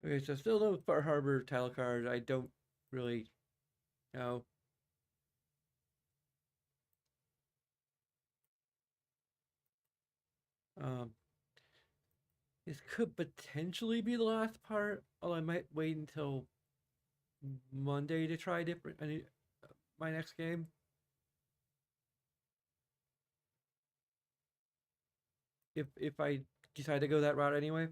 Okay, so still no Far Harbor title card. I don't really know. Um, this could potentially be the last part, although I might wait until Monday to try my next game. If I decide to go that route anyway.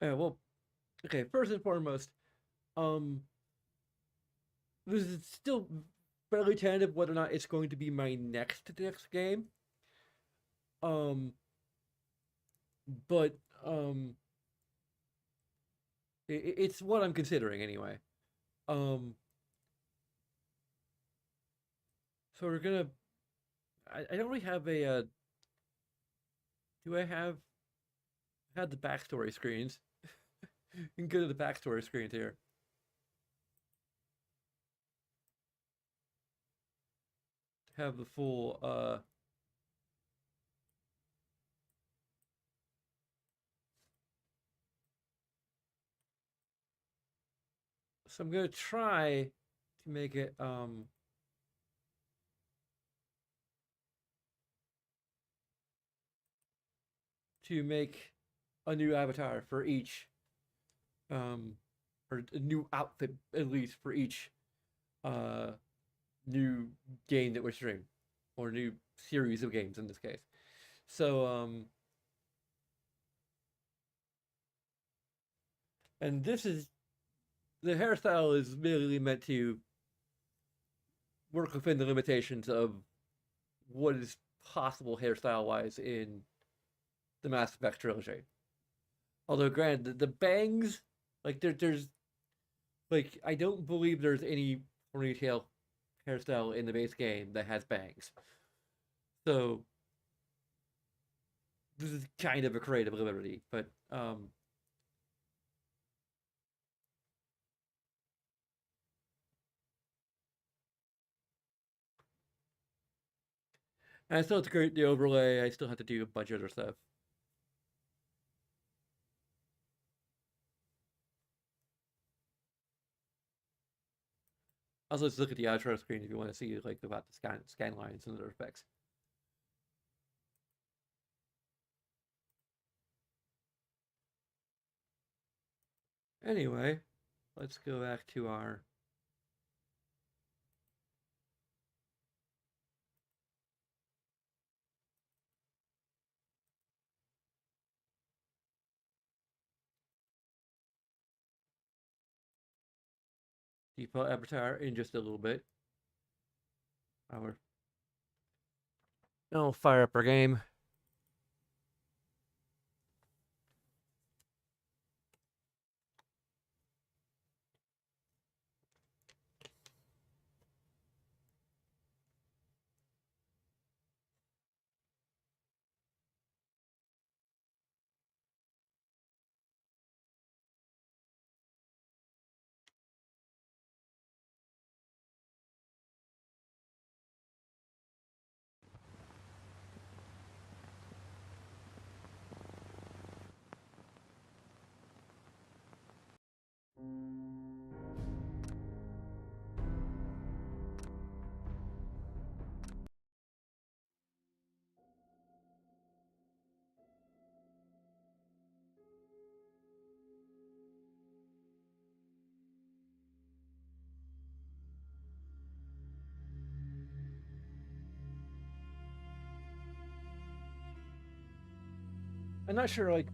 Well, okay. First and foremost, um, this is still fairly tentative whether or not it's going to be my next game. Um, but it's what I'm considering anyway. Um, so we're gonna. I don't really have a. Do I have had the backstory screens? You can go to the backstory screens here. Have the full. So I'm gonna try to make it to make a new avatar for each or a new outfit at least for each uh new game that we're streaming or new series of games in this case. So and this is the hairstyle is merely meant to work within the limitations of what is possible hairstyle wise in the Mass Effect trilogy. Although granted the bangs like there's like I don't believe there's any ponytail hairstyle in the base game that has bangs. So this is kind of a creative liberty, but I still have to create the overlay. I still have to do a bunch of other stuff. Also, let's look at the outro screen if you want to see like about the scan lines and other effects. Anyway, let's go back to our default avatar in just a little bit. Our I'll fire up our game. I'm not sure like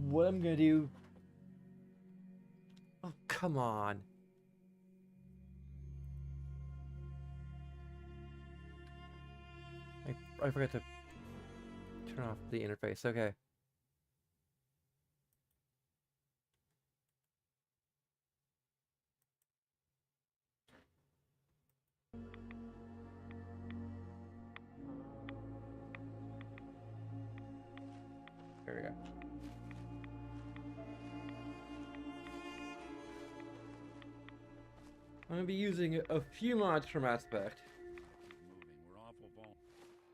what I'm gonna do. Oh come on! I forgot to turn off the interface. Okay. I'm gonna be using a few mods from Aspect. Moving. We're awful vulnerable here.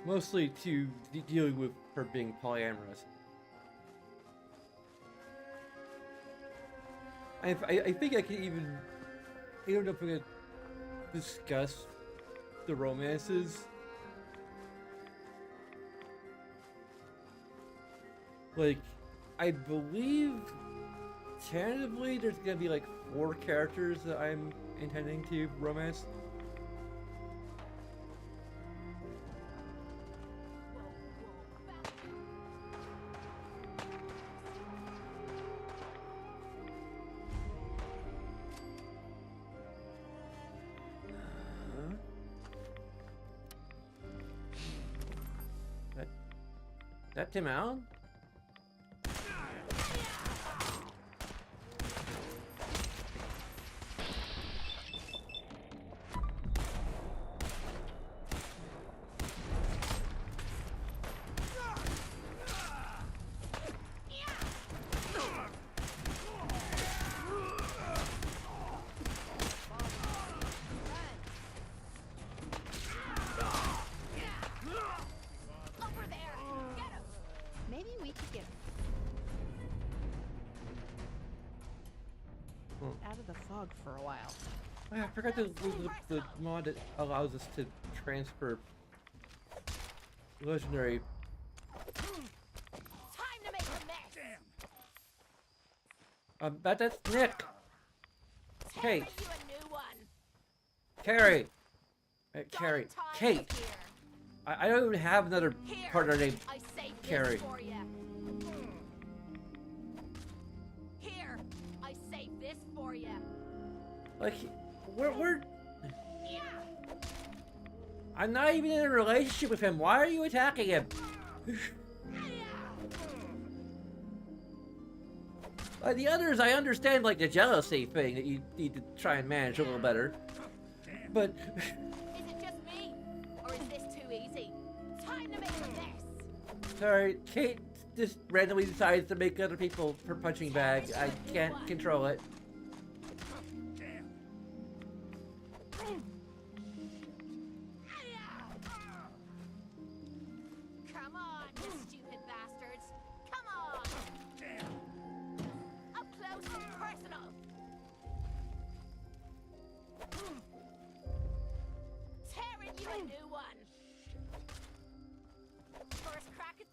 Mostly to dealing with her being polyamorous. I think I can even... I don't know if we're gonna discuss the romances. Like, I believe tentatively there's gonna be like 4 characters that I'm intending to romance. That Tim Allen? Out of the fog for a while. Oh, yeah, I forgot the mod that allows us to transfer legendary. Time to make a mess. Damn. That's Nick. Kate. You a new one. Carrie. Carrie. Time Kate. is here. I don't even have another Here, partner named I saved this Carrie. for you. Here, I saved this for you. Like, we're Yeah. I'm not even in a relationship with him. Why are you attacking him? The others, I understand, like, the jealousy thing that you need to try and manage a little better. But... Is it just me? Or is this too easy? Time to make a mess. Sorry, Kate just randomly decides to make other people her punching bag. I can't control it. Come on, you stupid bastards. Come on. Up close and personal. Tearing you a new one. First crack at...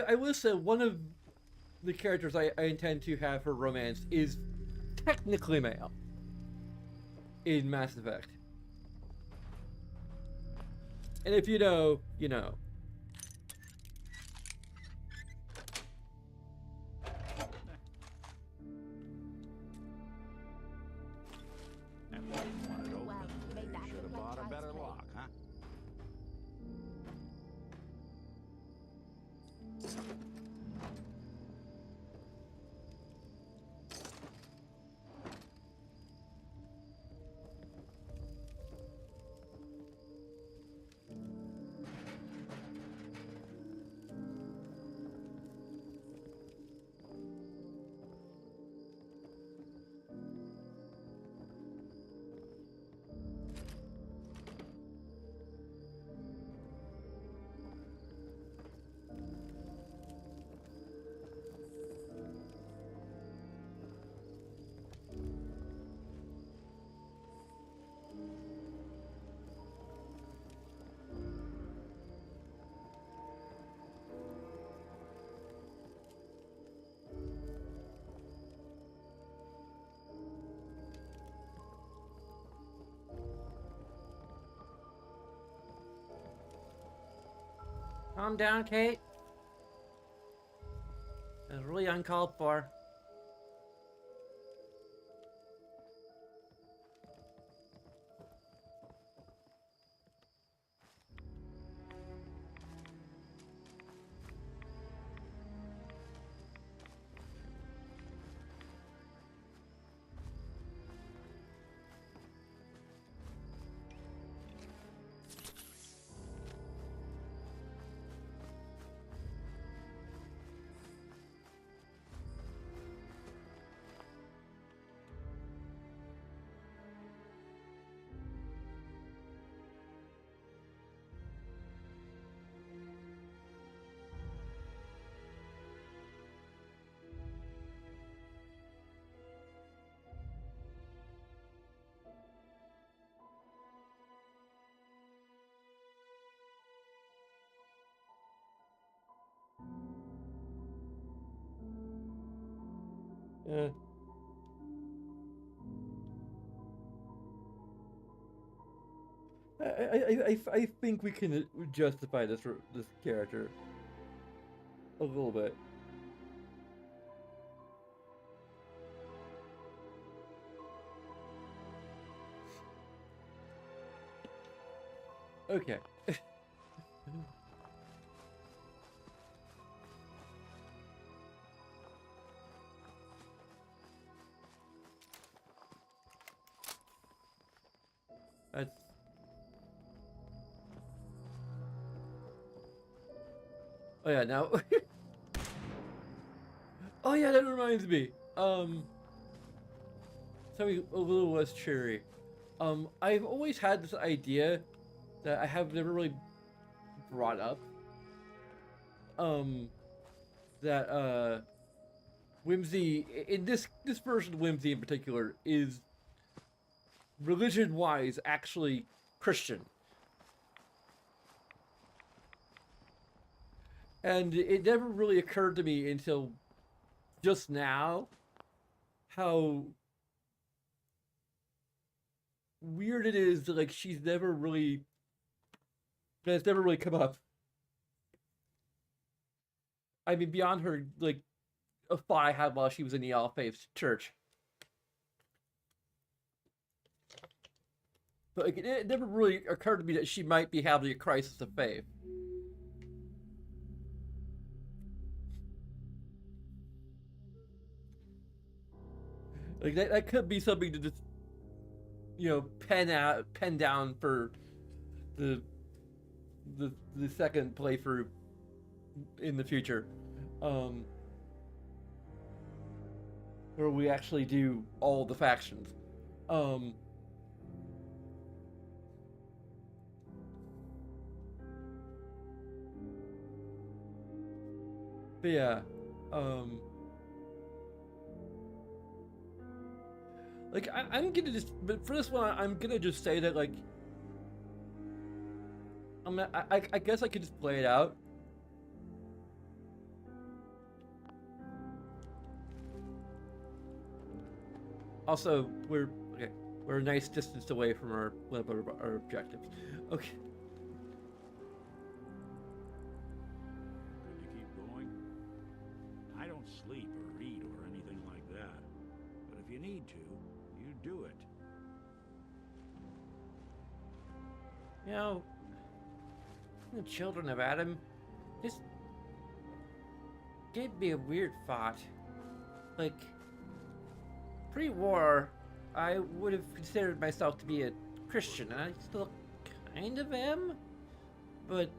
I will say one of the characters I intend to have for romance is technically male in Mass Effect. And if you know, you know. And what you wanted open. Well, you made that Should have look bought like a better child's play. lock, huh? Calm down, Kate. That's really uncalled for. Yeah. I think we can justify this character a little bit. Okay. That's... Oh yeah, now... Oh yeah, that reminds me. Something a little less cheery. I've always had this idea that I have never really brought up. That Whimsy, in this version of Whimsy in particular, is religion-wise actually Christian. And it never really occurred to me until just now how weird it is that, like, she's never really... That's never really come up. I mean, beyond her, like, a thought I had while she was in the All Faiths church. But like, it never really occurred to me that she might be having a crisis of faith. Like, that could be something to just, you know, pen down for the second playthrough in the future. Where we actually do all the factions. But yeah, like I'm gonna just, but for this one, I'm gonna just say that, like, I guess I could just play it out. Also, we're a nice distance away from our objectives. Okay. Could you keep going? I don't sleep or eat or anything like that. But if you need to, you do it. You know, the children of Adam, this gave me a weird thought. Like, pre-war, I would have considered myself to be a Christian, and I still kind of am, but...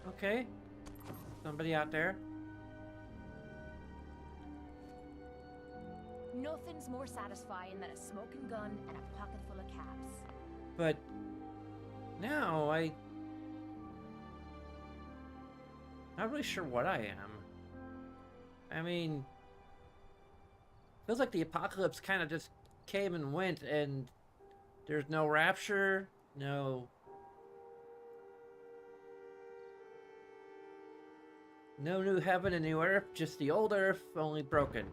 Okay. Somebody out there? Nothing's more satisfying than a smoking gun and a pocket full of cabs. But... now, not really sure what I am. I mean, feels like the apocalypse kind of just came and went, and there's no rapture, no new heaven and new earth, just the old earth, only broken.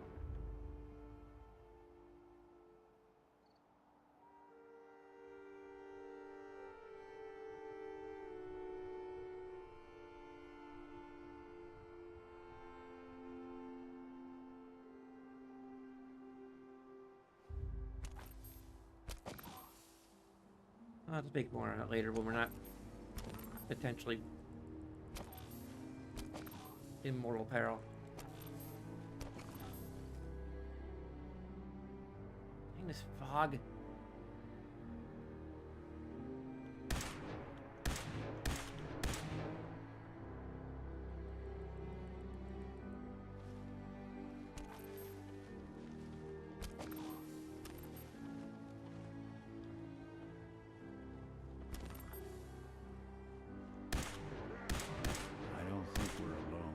have to make more out later when we're not potentially in mortal peril. Dang, this fog. I don't think we're alone.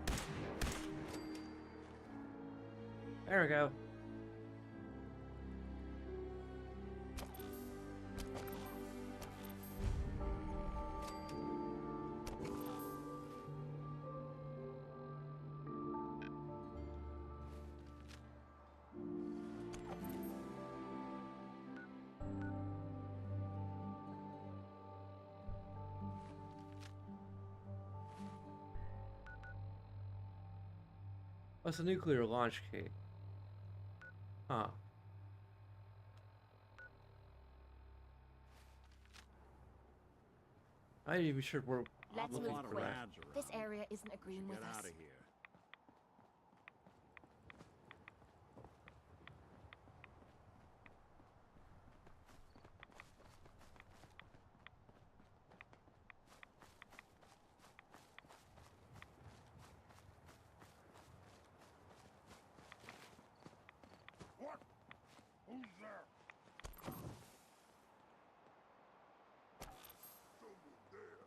There we go. Oh, it's a nuclear launch key. Huh. I'm not even sure we're Let's Awful move lot of quick. lads around. This area isn't agreeing Get with out us. of here. What? Who's there? Someone there.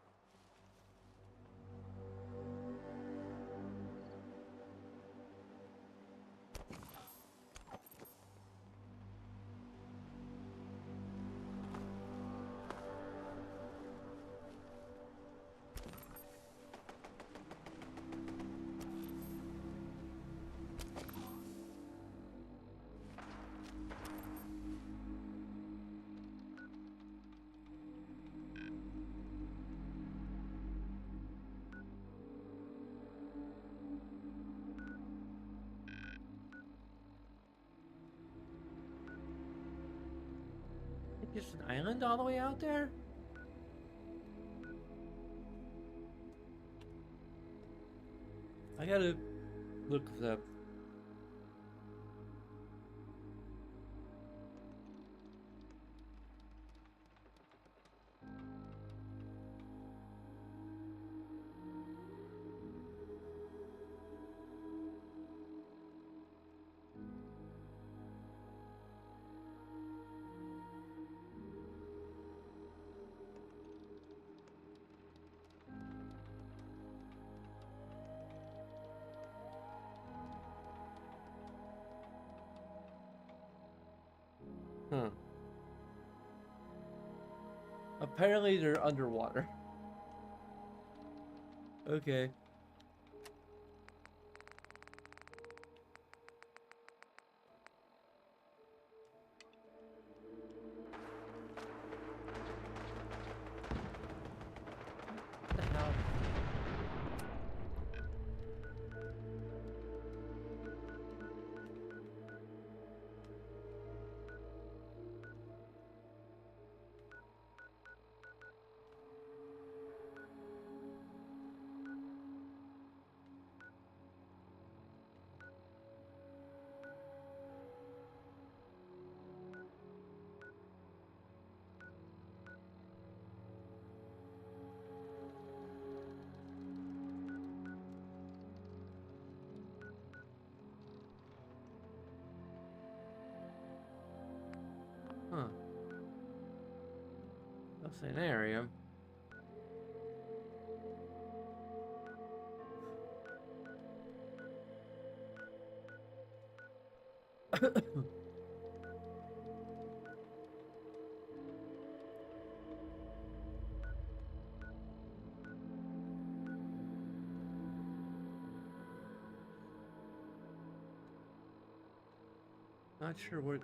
just an island all the way out there? I gotta look this up. Huh. Apparently they're underwater. Okay. What the hell? Huh. A scenario. Not sure what.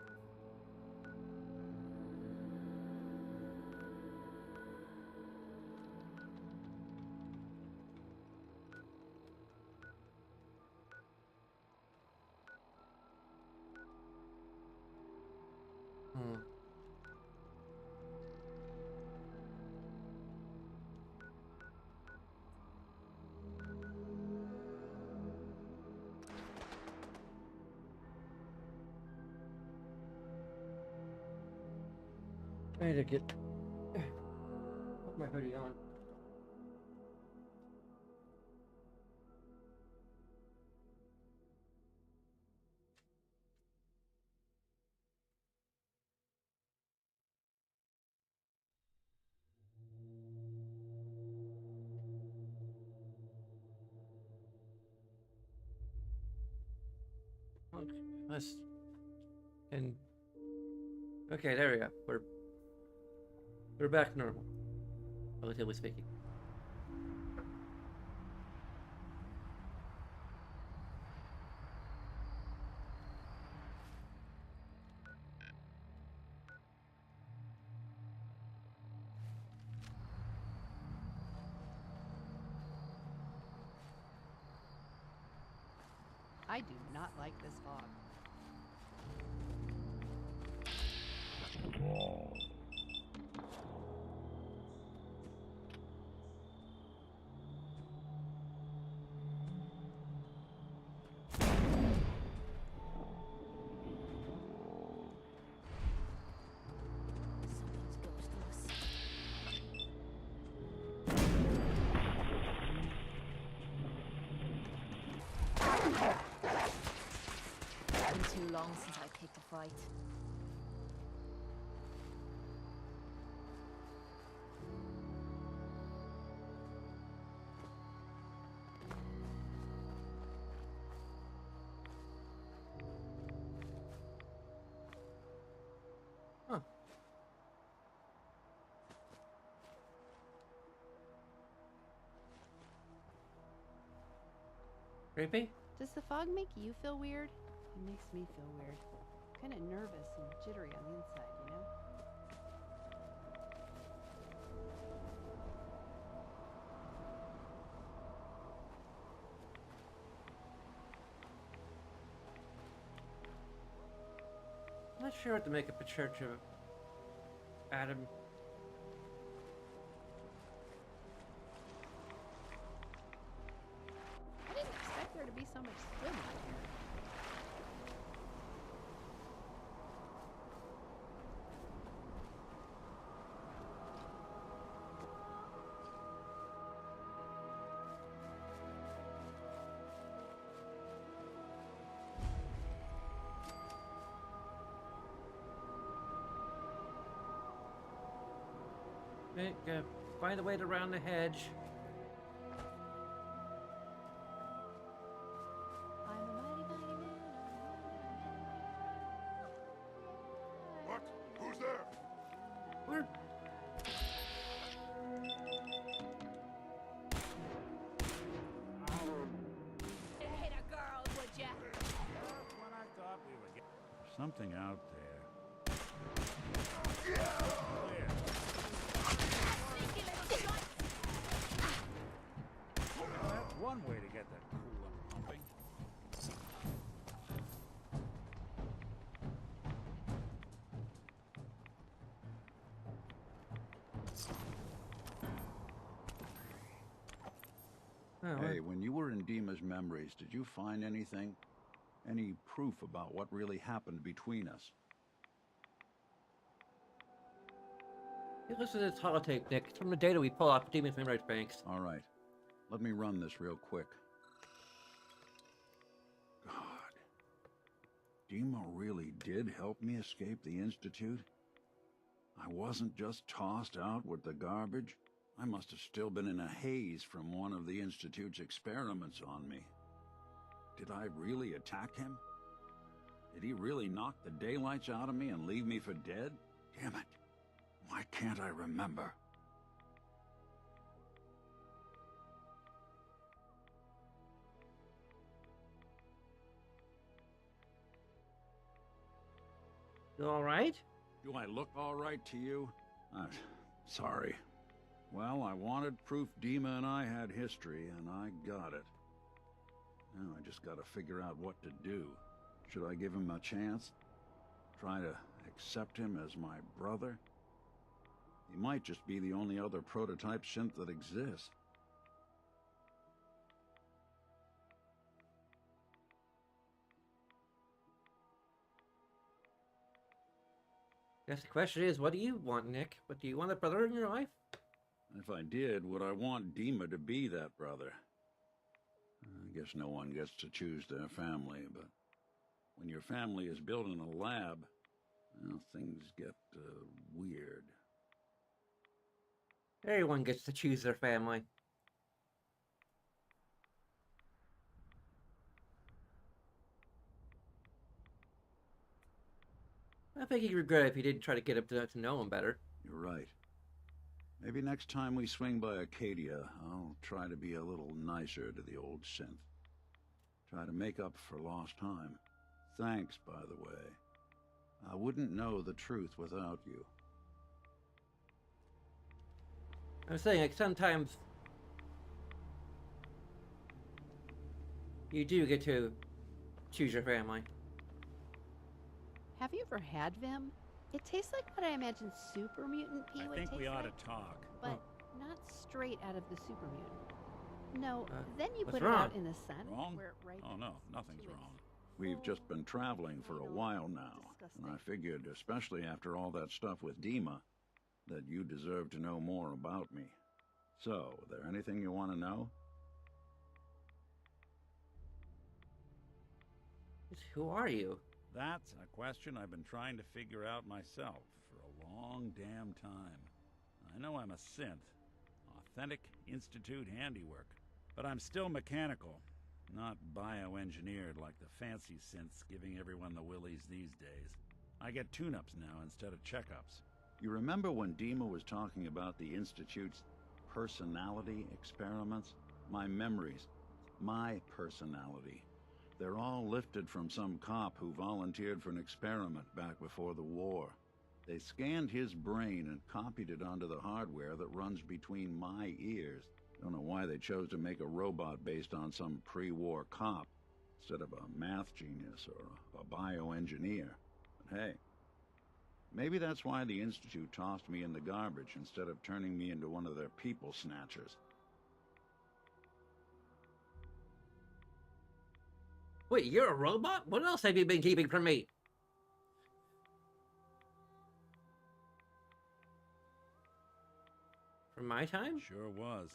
Hmm. I need to put my hoodie on. Okay, okay, there we go. We're back normal, relatively speaking. I do not like this fog. Something's close to us. It's been too long since I picked a fight. Huh. Creepy? Does the fog make you feel weird? It makes me feel weird. Kind of nervous and jittery on the inside, you know? I'm not sure what to make of a church of Adam. I didn't expect there to be so much swimming here. Find a way to round the hedge. I'm a mighty, mighty man. What? Who's there? Where? Hit a girl, would ya? Just when I thought we were getting something out there. Clear. Sneaky little shite! That's one way to get that coolant pumping. Oh, Hey, when you were in Dima's memories, did you find anything? Any proof about what really happened between us? Hey, listen to this holotape, Nick. It's from the data we pull off Demon's Memory Banks. All right. Let me run this real quick. God. Dima really did help me escape the Institute? I wasn't just tossed out with the garbage. I must have still been in a haze from one of the Institute's experiments on me. Did I really attack him? Did he really knock the daylights out of me and leave me for dead? Damn it. Why can't I remember? You alright? Do I look all right to you? Sorry. Well, I wanted proof Dima and I had history, and I got it. Now I just gotta figure out what to do. Should I give him a chance? Try to accept him as my brother? He might just be the only other prototype synth that exists. Guess the question is, what do you want, Nick? What do you want a brother in your life? If I did, would I want Dima to be that brother? I guess no one gets to choose their family, but when your family is built in a lab, well, things get weird. Everyone gets to choose their family. I think he'd regret it if he didn't try to get up to know him better. You're right. Maybe next time we swing by Acadia, I'll try to be a little nicer to the old synth. Try to make up for lost time. Thanks, by the way. I wouldn't know the truth without you. I'm saying, like, sometimes you do get to choose your family. Have you ever had Vim? It tastes like what I imagine super mutant pee I would think taste we ought like, to talk. but not straight out of the super mutant. No, then you what's put wrong? it out in the sun. Wrong? Where it ripens Oh no, nothing's to its wrong. We've just full, been traveling for a final, while now, and I disgusting. figured, especially after all that stuff with Dima, that you deserve to know more about me. So, there anything you want to know? Who are you? That's a question I've been trying to figure out myself for a long damn time. I know I'm a synth, authentic Institute handiwork, but I'm still mechanical, not bioengineered like the fancy synths giving everyone the willies these days. I get tune-ups now instead of checkups. You remember when Dima was talking about the Institute's personality experiments? My memories. My personality. They're all lifted from some cop who volunteered for an experiment back before the war. They scanned his brain and copied it onto the hardware that runs between my ears. Don't know why they chose to make a robot based on some pre-war cop instead of a math genius or a bioengineer. But hey, maybe that's why the Institute tossed me in the garbage instead of turning me into one of their people snatchers. Wait, you're a robot? What else have you been keeping from me? From my time? Sure was.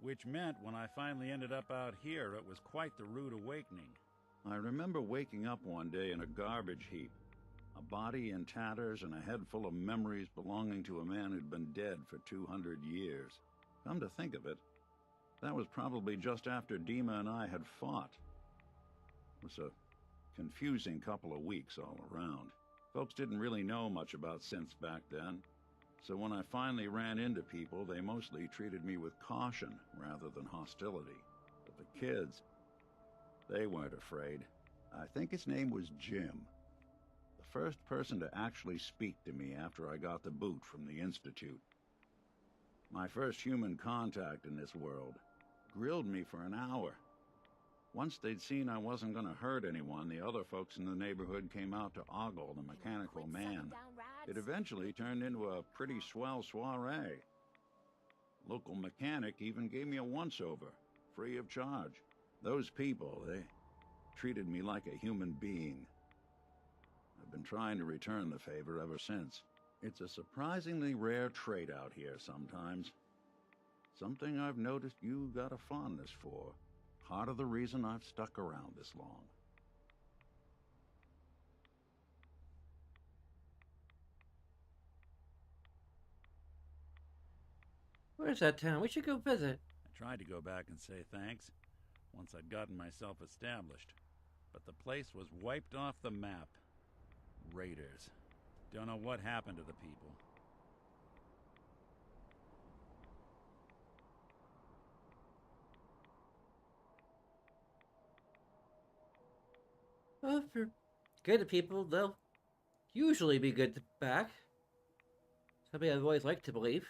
Which meant when I finally ended up out here, it was quite the rude awakening. I remember waking up one day in a garbage heap. A body in tatters and a head full of memories belonging to a man who'd been dead for 200 years. Come to think of it, that was probably just after Dima and I had fought. It was a confusing couple of weeks all around. Folks didn't really know much about synths back then, so when I finally ran into people, they mostly treated me with caution rather than hostility. But the kids, they weren't afraid. I think his name was Jim. The first person to actually speak to me after I got the boot from the Institute. My first human contact in this world. Grilled me for an hour. Once they'd seen I wasn't going to hurt anyone, the other folks in the neighborhood came out to ogle the mechanical man. It eventually turned into a pretty swell soiree. Local mechanic even gave me a once-over, free of charge. Those people, they treated me like a human being. I've been trying to return the favor ever since. It's a surprisingly rare trait out here sometimes. Something I've noticed you got a fondness for. Part of the reason I've stuck around this long. Where's that town? We should go visit. I tried to go back and say thanks once I'd gotten myself established, but the place was wiped off the map. Raiders. Don't know what happened to the people. Well, if you're good to people, they'll usually be good to back. Something I've always liked to believe.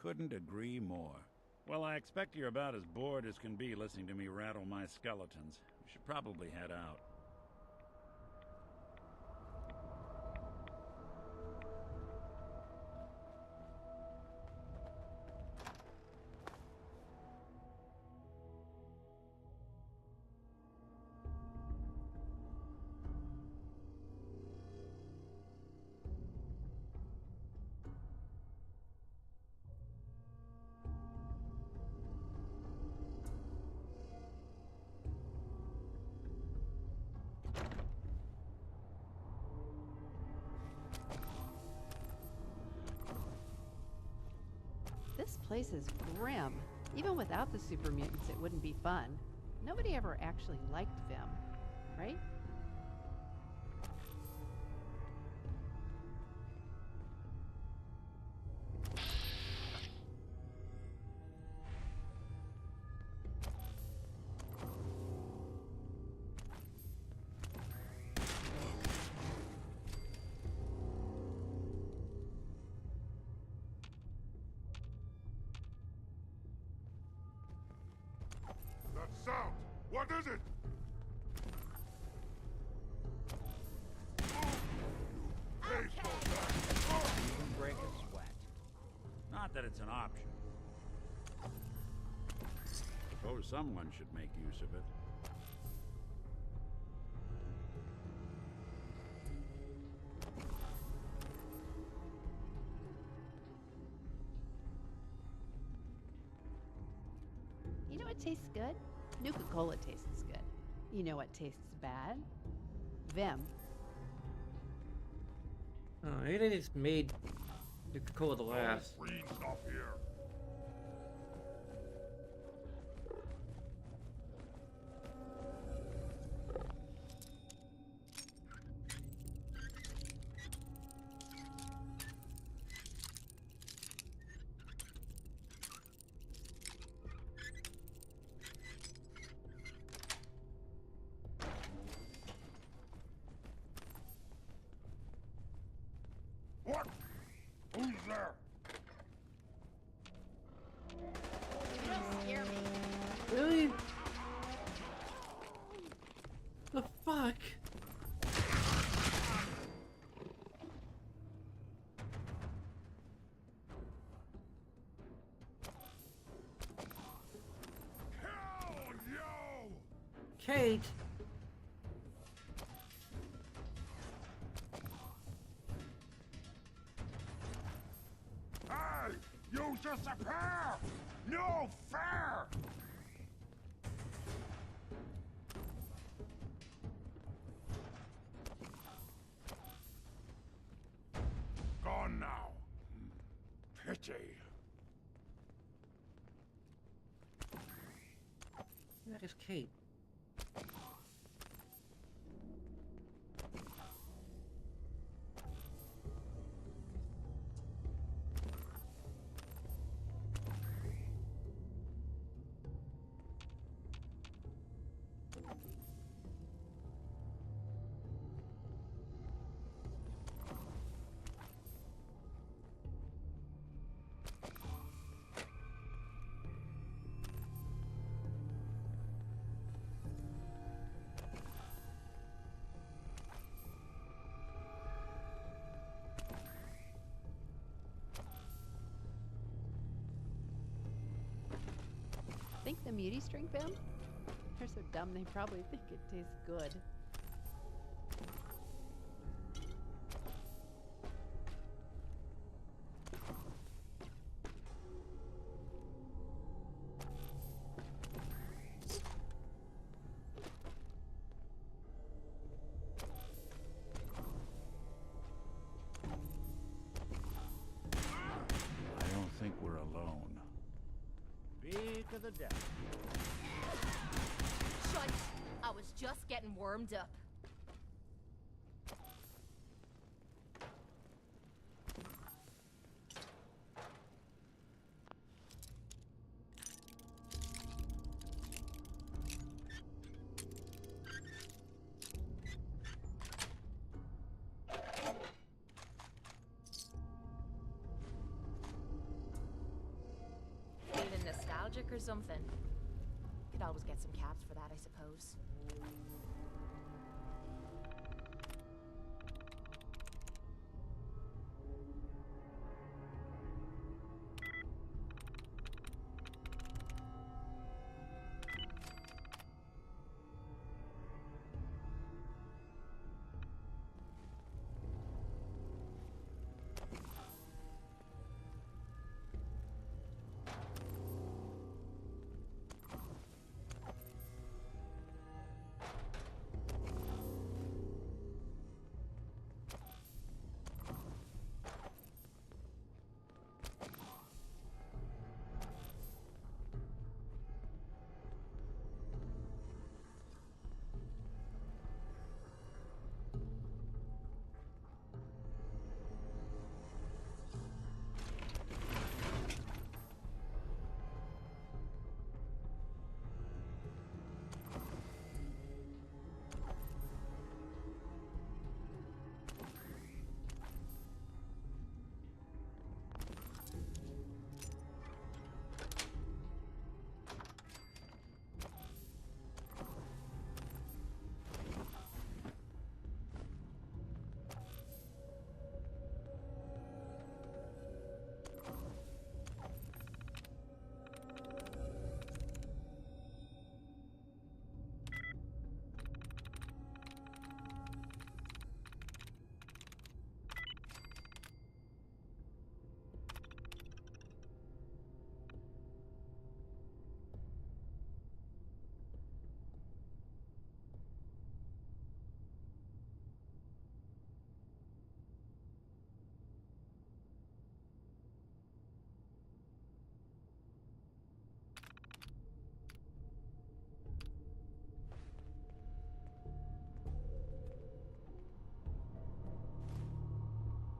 Couldn't agree more. Well, I expect you're about as bored as can be listening to me rattle my skeletons. We should probably head out. place is grim. Even without the super mutants, it wouldn't be fun. Nobody ever actually liked Vim, right? That sound! What is it? Hateful bastard! Even break a sweat. Not that it's an option. Suppose someone should make use of it. You know what tastes good? Nuka-Cola tastes good. You know what tastes bad? Vim. Oh, they just made Coca-Cola the last. Green stuff here. What? Who's there? You don't scare me. Really? The fuck? Hell, yo! Kate! Hey! You disappear! No fair! Gone now. Pity. That is Kate. Think the muties drink Vim? They're so dumb they probably think it tastes good. I don't think we're alone. Speak of the devil. Shite. I was just getting warmed up. Feeling nostalgic or something? Could always get some cabs for that, I suppose.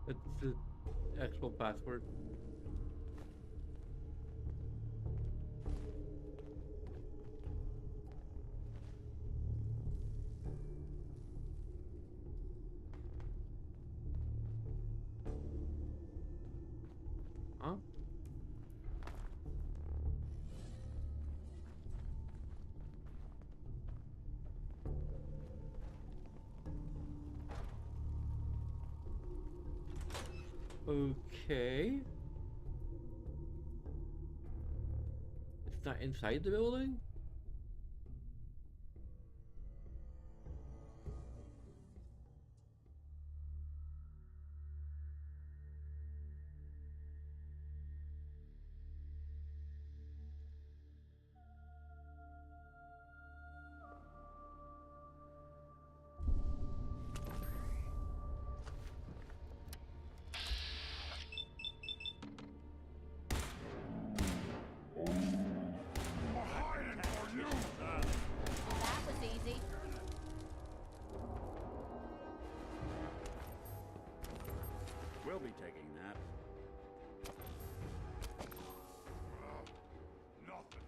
It's the actual password. Huh? Okay. It's not inside the building? We're hiding for you! Well, that was easy. We'll be taking that. Nothing.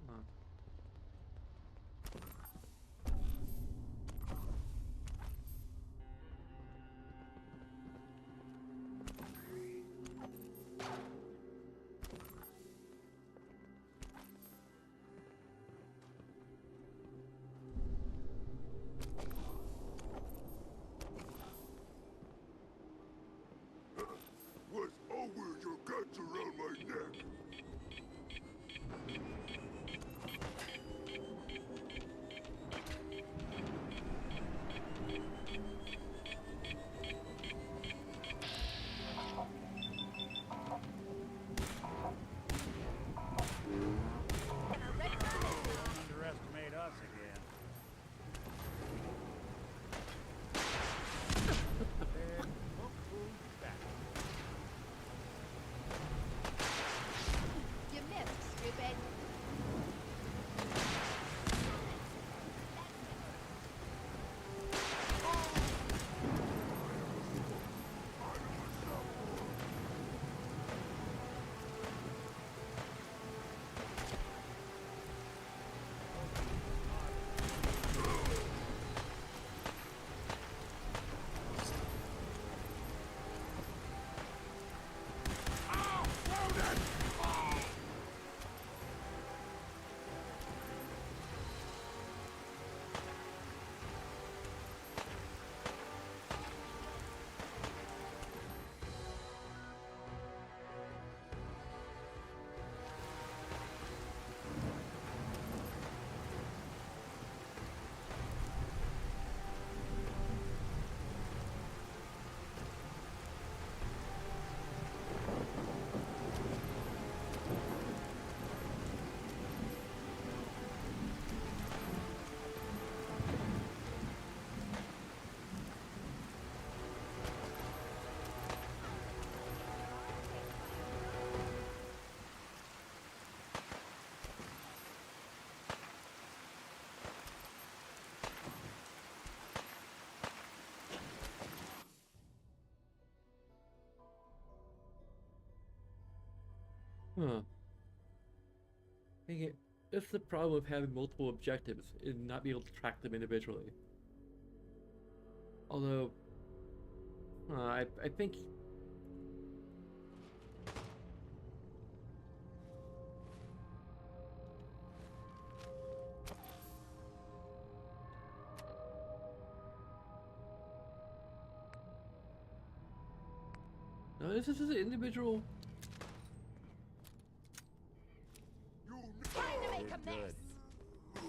Huh. What's over your guts around my neck? Underestimate us again. Then look who's back. You missed, stupid. Huh. Dang it. That's the problem of having multiple objectives and not being able to track them individually. Although, I think. No, this is an individual. Trying to make a Good, mess. good.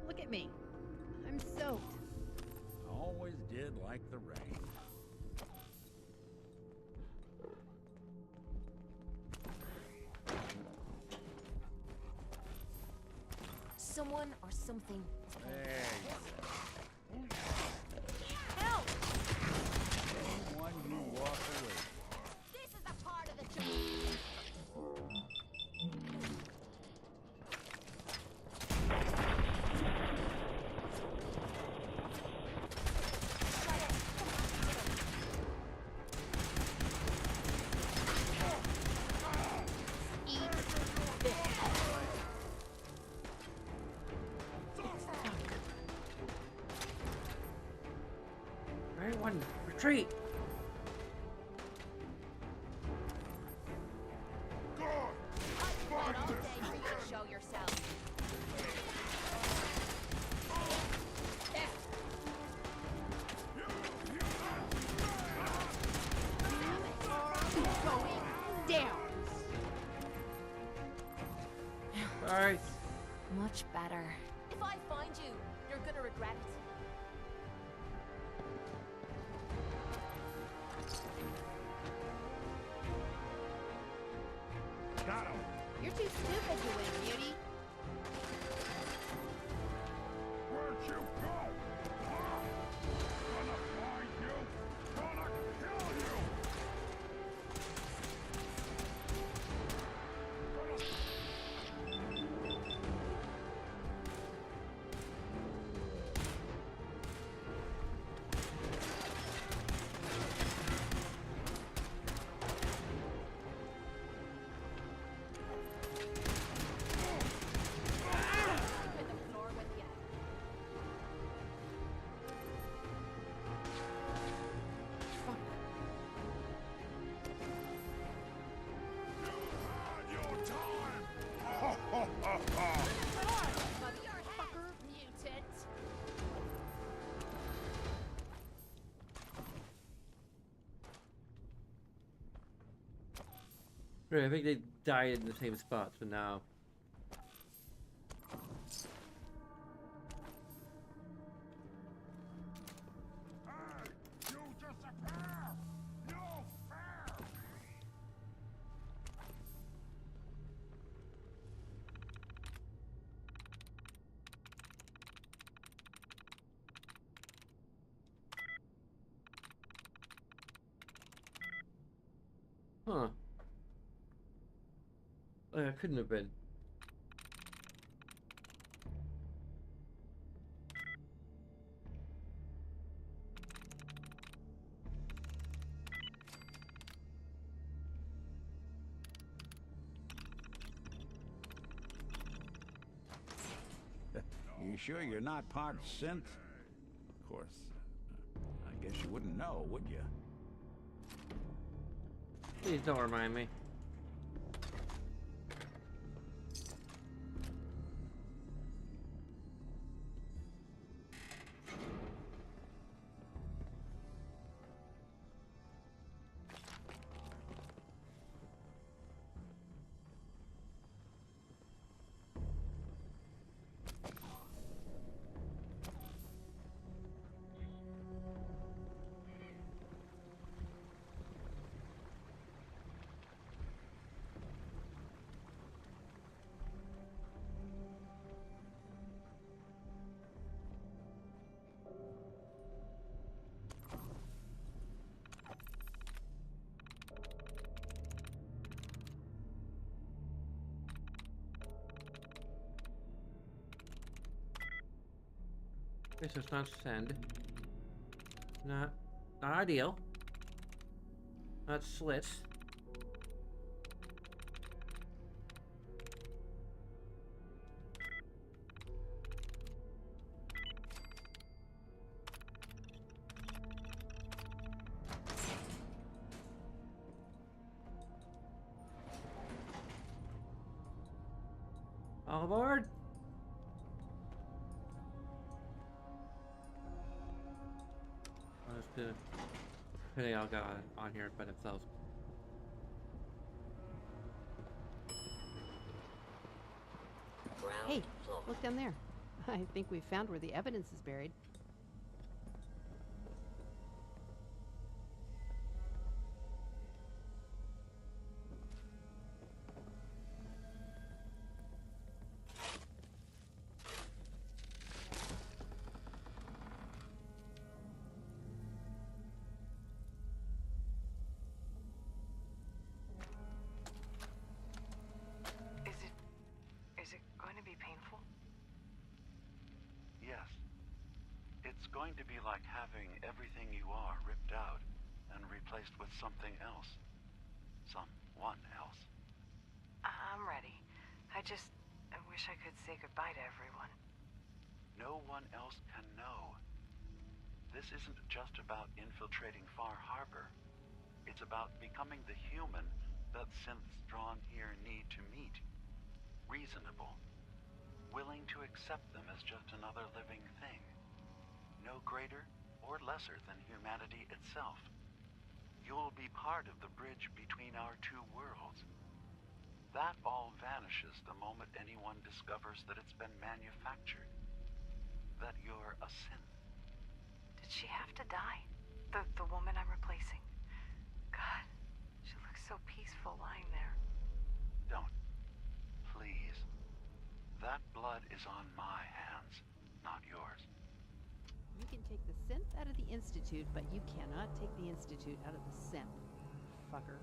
Look at me. I'm soaked. Always did like the rain. Someone or something. There you go. Retreat! I'd wait all day for you to show yourself. Going down. Alright. Much better. If I find you, you're gonna regret it. Got him. You're too stupid to win, beauty. Where'd you go? Gonna find you. Gonna kill you. Hit the floor with you. Had your time. Ha ha ha ha. Motherfucker, mutant. Right, I think they died in the same spots, but now. Hey, you disappear. No fair. Huh. It couldn't have been. You sure you're not part synth? Of course. I guess you wouldn't know, would you? Please don't remind me. Okay, so it's not send. Not ideal. Not slits. All aboard. They all got on here by themselves. Hey, look down there. I think we found where the evidence is buried. Is it going to be painful? Yes. It's going to be like having everything you are ripped out and replaced with something else. Someone else. I'm ready. I wish I could say goodbye to everyone. No one else can know. this isn't just about infiltrating Far Harbor. It's about becoming the human that synths drawn here need to meet. Reasonable. Willing to accept them as just another living thing. No greater or lesser than humanity itself. You'll be part of the bridge between our two worlds. That all vanishes the moment anyone discovers that it's been manufactured. That you're a synth. Did she have to die? The woman I'm replacing? God, she looks so peaceful lying there. Don't. Please. That blood is on my hands, not yours. You can take the synth out of the Institute, but you cannot take the Institute out of the synth. Fucker.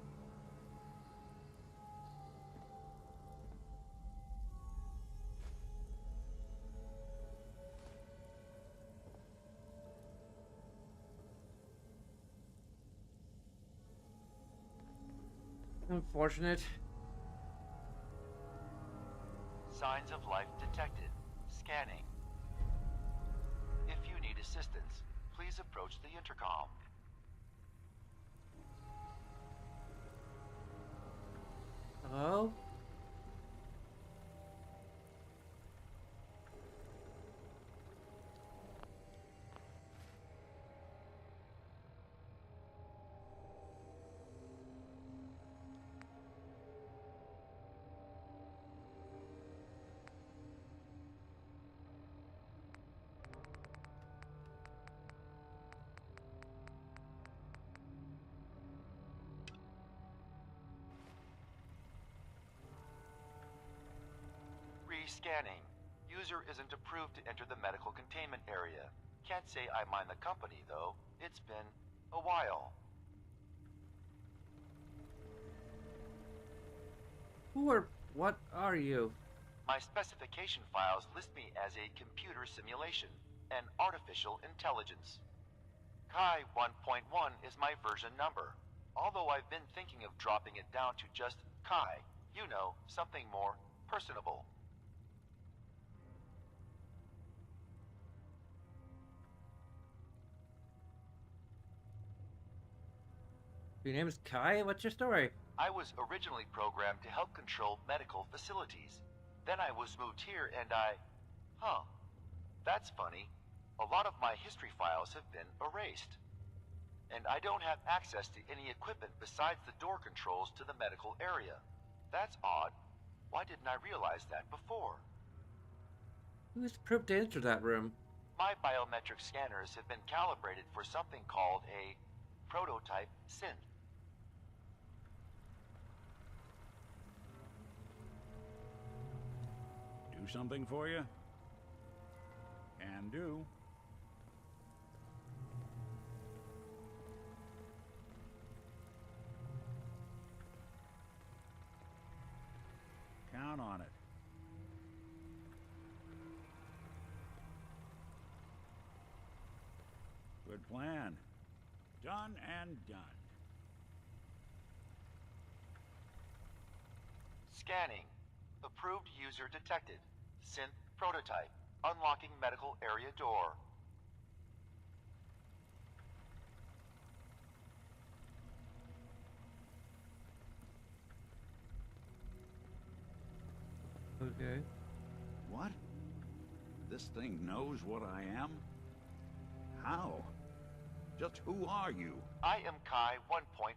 Unfortunate. Signs of life detected. Scanning. If you need assistance, please approach the intercom. Hello? Re-scanning. User isn't approved to enter the medical containment area. Can't say I mind the company, though. It's been a while. What are you? My specification files list me as a computer simulation, an artificial intelligence. Kai 1.1 is my version number, although I've been thinking of dropping it down to just Kai. You know, something more personable. Your name is Kai? What's your story? I was originally programmed to help control medical facilities. Then I was moved here and that's funny. A lot of my history files have been erased. And I don't have access to any equipment besides the door controls to the medical area. That's odd. Why didn't I realize that before? Who's approved to enter that room? My biometric scanners have been calibrated for something called a prototype synth. Do something for you? Can do. Count on it. Good plan. Done and done. Scanning. Approved user detected. Synth prototype. Unlocking medical area door. Okay. What? This thing knows what I am? How? Just who are you? I am Kai 1.1,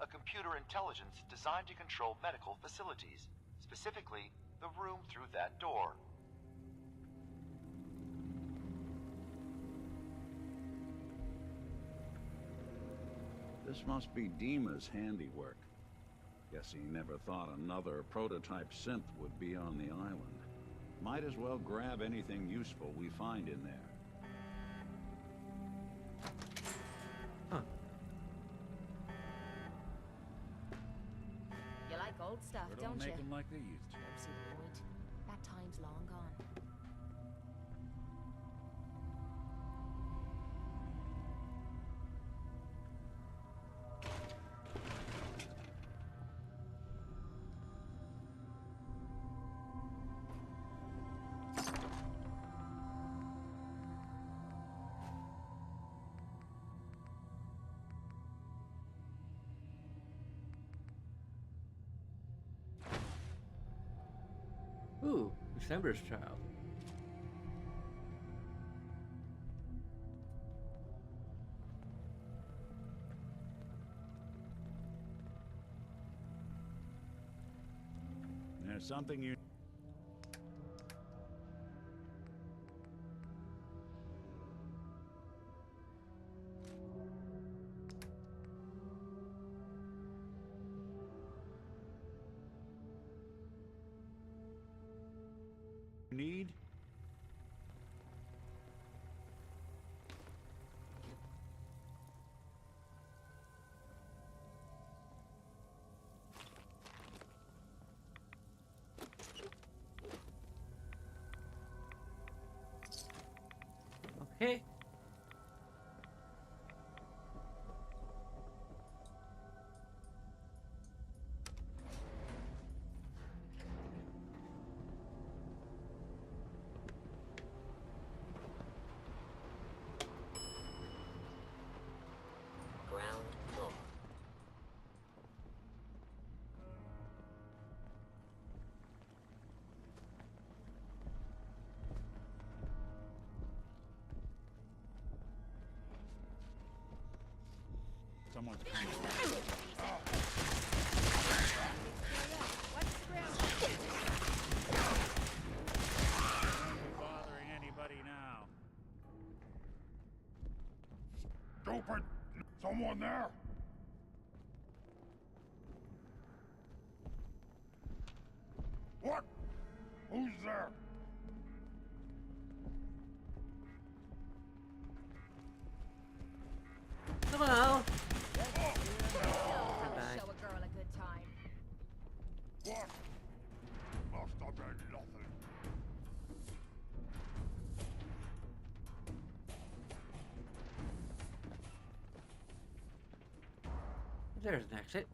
a computer intelligence designed to control medical facilities, specifically the room through that door. This must be Dima's handiwork. Guess he never thought another prototype synth would be on the island. Might as well grab anything useful we find in there. Huh. You like old stuff, Sure don't don't you? make them like they used to. Don't see the point. That time's long gone. Ooh, December's Child. There's something you need? Okay. Ground floor. Someone's coming. Don't be bothering anybody now. Stupid! Someone there? What? Who's there? Hello. Show a girl a good time. What? Must have been nothing. There's an exit.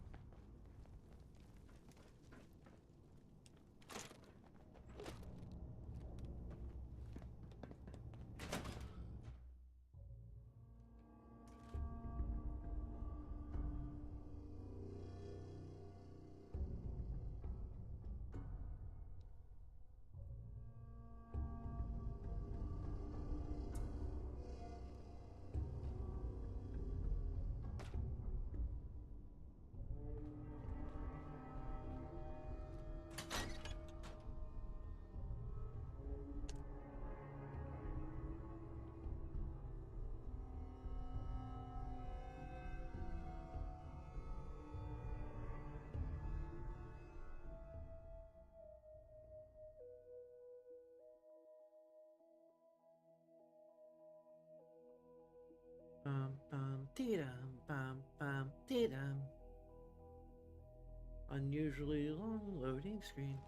Bum, dee-dum. Unusually long loading screen.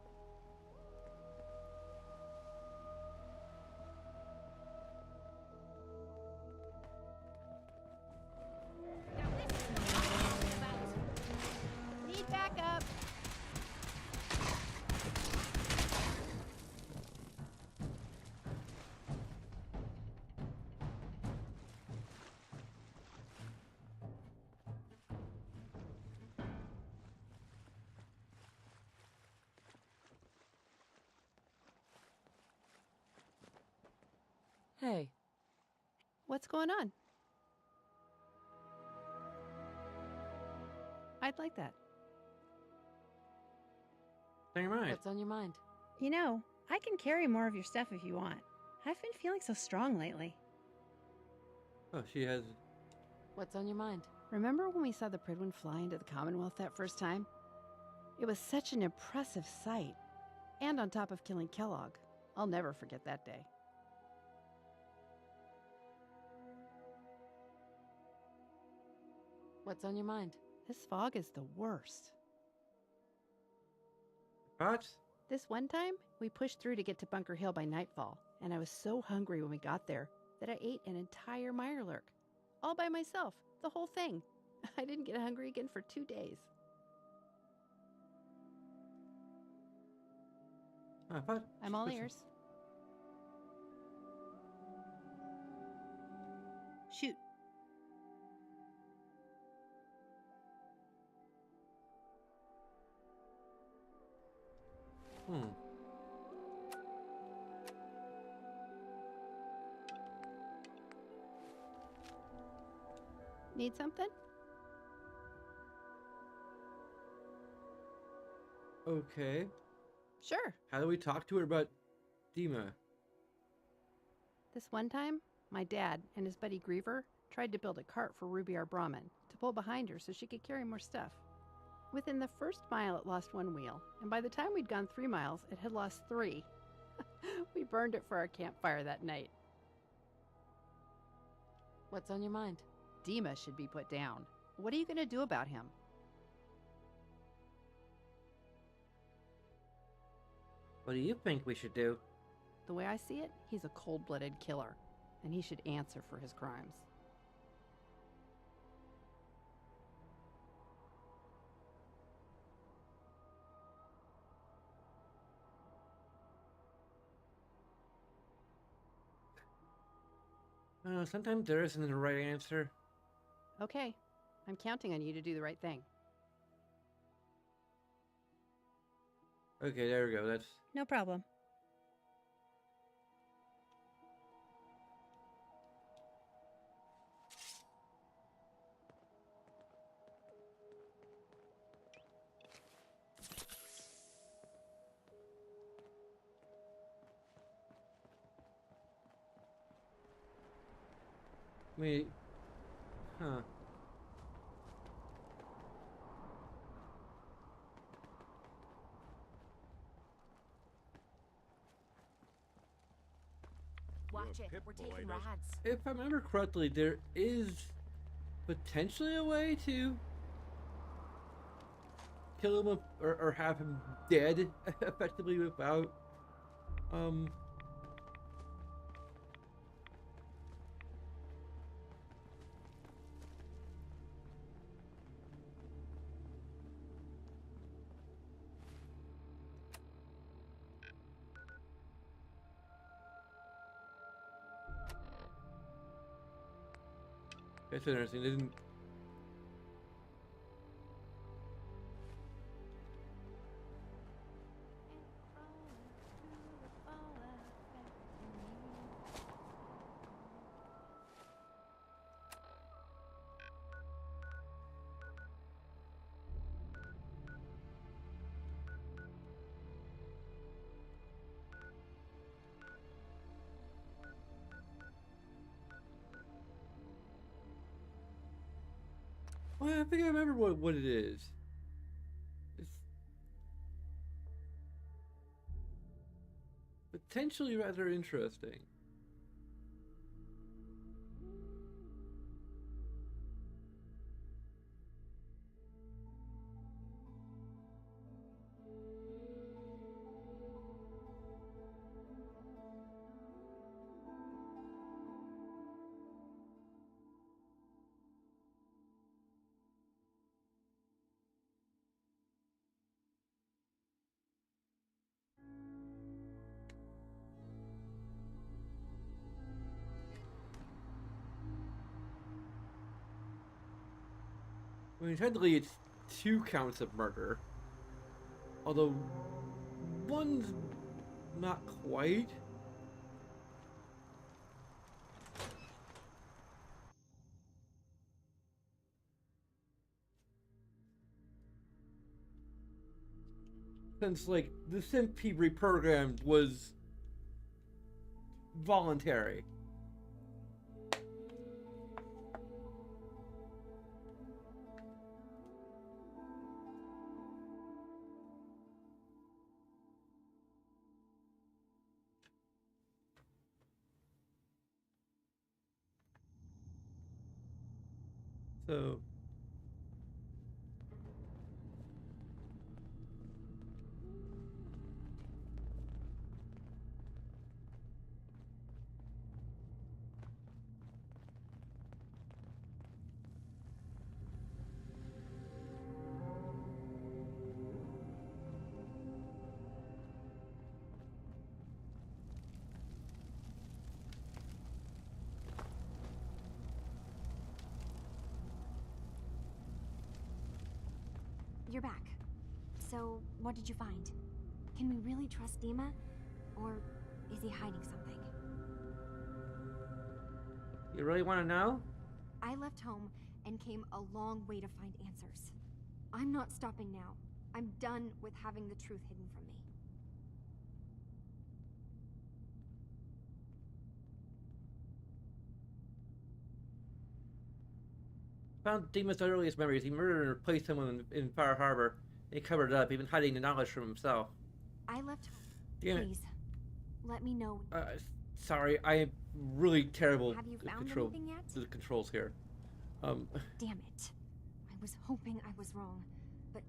Now this is what I'm talking about. Need backup. Hey, What's going on? I'd like that. Never mind. what's on your mind? You know, I can carry more of your stuff if you want. I've been feeling so strong lately. Oh, she has. What's on your mind? Remember when we saw the Pridwin fly into the Commonwealth that first time? It was such an impressive sight. And on top of killing Kellogg. I'll never forget that day. What's on your mind? This fog is the worst. What? This one time, we pushed through to get to Bunker Hill by nightfall, and I was so hungry when we got there that I ate an entire Mirelurk. All by myself, the whole thing. I didn't get hungry again for 2 days. What? I'm all ears. Shoot. Need something? Okay. Sure. How do we talk to her about Dima? This one time, my dad and his buddy Griever tried to build a cart for Ruby our Brahmin to pull behind her so she could carry more stuff. Within the first mile, it lost one wheel, and by the time we'd gone 3 miles, it had lost 3. We burned it for our campfire that night. What's on your mind? Dima should be put down. What are you going to do about him? What do you think we should do? The way I see it, he's a cold-blooded killer, and he should answer for his crimes. Sometimes there isn't a right answer. Okay, I'm counting on you to do the right thing. Okay, there we go. That's... No problem. Wait. Huh. Watch it. We're taking rads. If I remember correctly, there is potentially a way to kill him or have him dead effectively without That's interesting. Didn't... Well, I think I remember what it is. It's potentially rather interesting. I mean, technically it's 2 counts of murder. Although, one's not quite. Since, like, the synth he reprogrammed was voluntary. So... You're back. So, what did you find? Can we really trust Dima? Or is he hiding something? You really want to know? I left home and came a long way to find answers. I'm not stopping now. I'm done with having the truth hidden from me. Found Dima's earliest memories. He murdered and replaced someone in Far Harbor. He covered it up, even hiding the knowledge from himself. I left home. Damn it. Please, let me know. Sorry, I am really terrible Have you at found anything yet? the controls here. Damn it. I was hoping I was wrong, but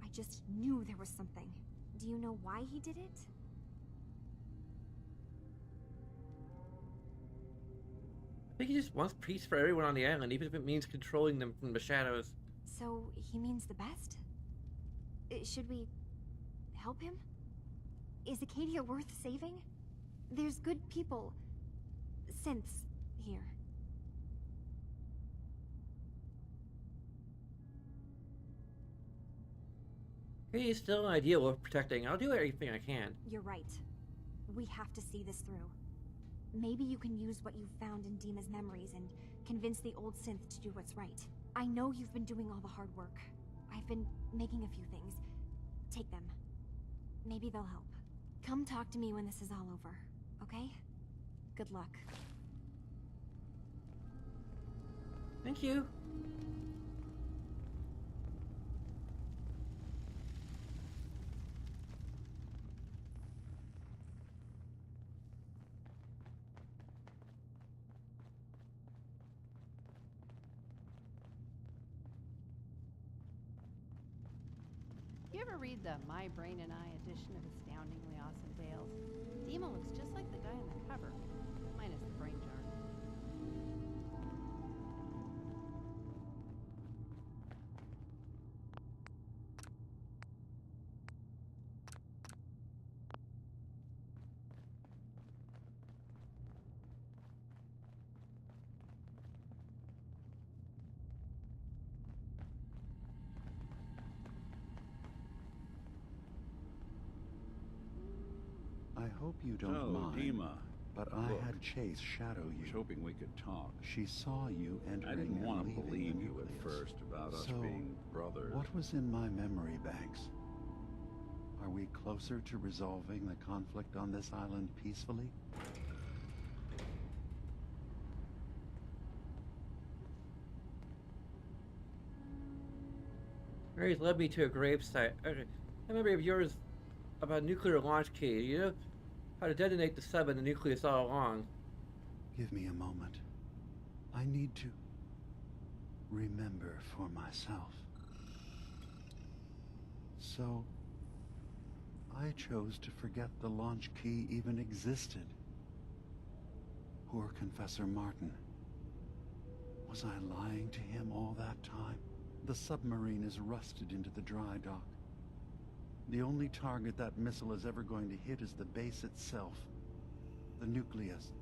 I just knew there was something. Do you know why he did it? I think he just wants peace for everyone on the island, even if it means controlling them from the shadows. So he means the best? Should we help him? Is Acadia worth saving? There's good people, synths, here. He is still an ideal worth protecting. I'll do everything I can. You're right. We have to see this through. Maybe you can use what you've found in Dima's memories and convince the old synth to do what's right. I know you've been doing all the hard work. I've been making a few things. Take them. Maybe they'll help. Come talk to me when this is all over, okay? Good luck. Thank you. You ever read the My Brain and I edition of Astoundingly Awesome Tales? Dima looks just like the guy on the cover, minus the brain jar. I hope you don't mind. Dima. But I Look, had Chase shadow you. I was hoping we could talk. She saw you entering. I didn't want to and leaving believe the you at nucleus. first about us So, being brothers. what was in my memory banks? Are we closer to resolving the conflict on this island peacefully? Mary's led me to a gravesite. A memory of yours about a nuclear launch key. You know how to detonate the sub in the nucleus all along. Give me a moment. I need to remember for myself. So, I chose to forget the launch key even existed. Poor Confessor Martin. Was I lying to him all that time? The submarine is rusted into the dry dock. The only target that missile is ever going to hit is the base itself. The nucleus.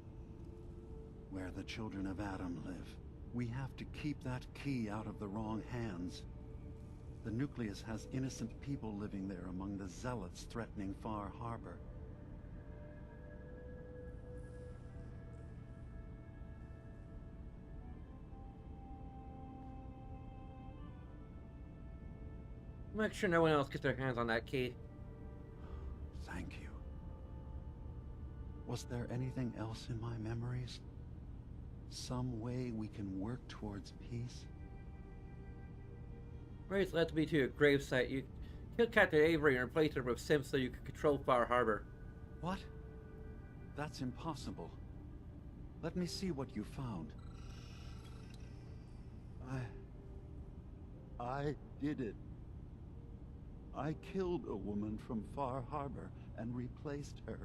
Where the children of Adam live. We have to keep that key out of the wrong hands. The nucleus has innocent people living there among the zealots threatening Far Harbor. Make sure no one else gets their hands on that key. Thank you. Was there anything else in my memories? Some way we can work towards peace? Mary's led me to a gravesite. You killed Captain Avery and replaced her with Sims so you could control Far Harbor. What? That's impossible. Let me see what you found. I did it. I killed a woman from Far Harbor and replaced her.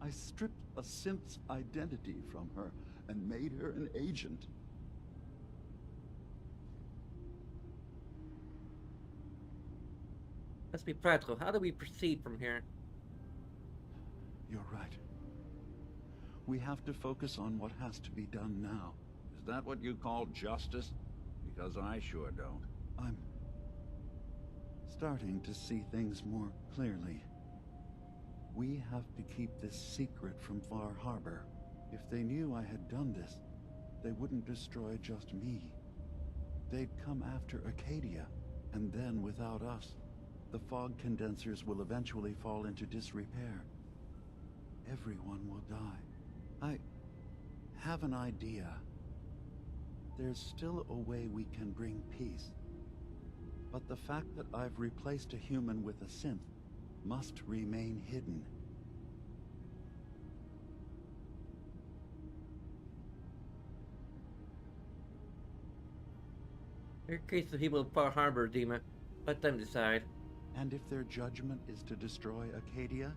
I stripped a synth's identity from her and made her an agent. Let's be practical. How do we proceed from here? You're right. We have to focus on what has to be done now. Is that what you call justice? Because I sure don't. I'm starting to see things more clearly. We have to keep this secret from Far Harbor. If they knew I had done this, they wouldn't destroy just me. They'd come after Acadia, and then without us, the fog condensers will eventually fall into disrepair. Everyone will die. I have an idea. There's still a way we can bring peace. But the fact that I've replaced a human with a synth must remain hidden. Your case the people of Far Harbor, Dima. Let them decide. And if their judgment is to destroy Acadia,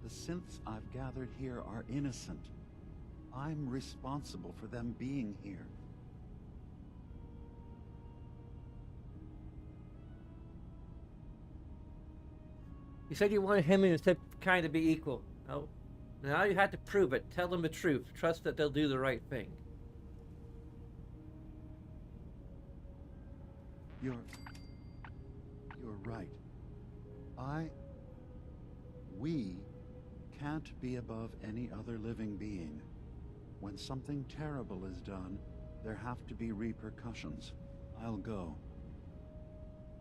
the synths I've gathered here are innocent. I'm responsible for them being here. You said you wanted him and his kind to be equal. Oh, now you have to prove it. Tell them the truth. Trust that they'll do the right thing. You're right. We can't be above any other living being. When something terrible is done, there have to be repercussions. I'll go.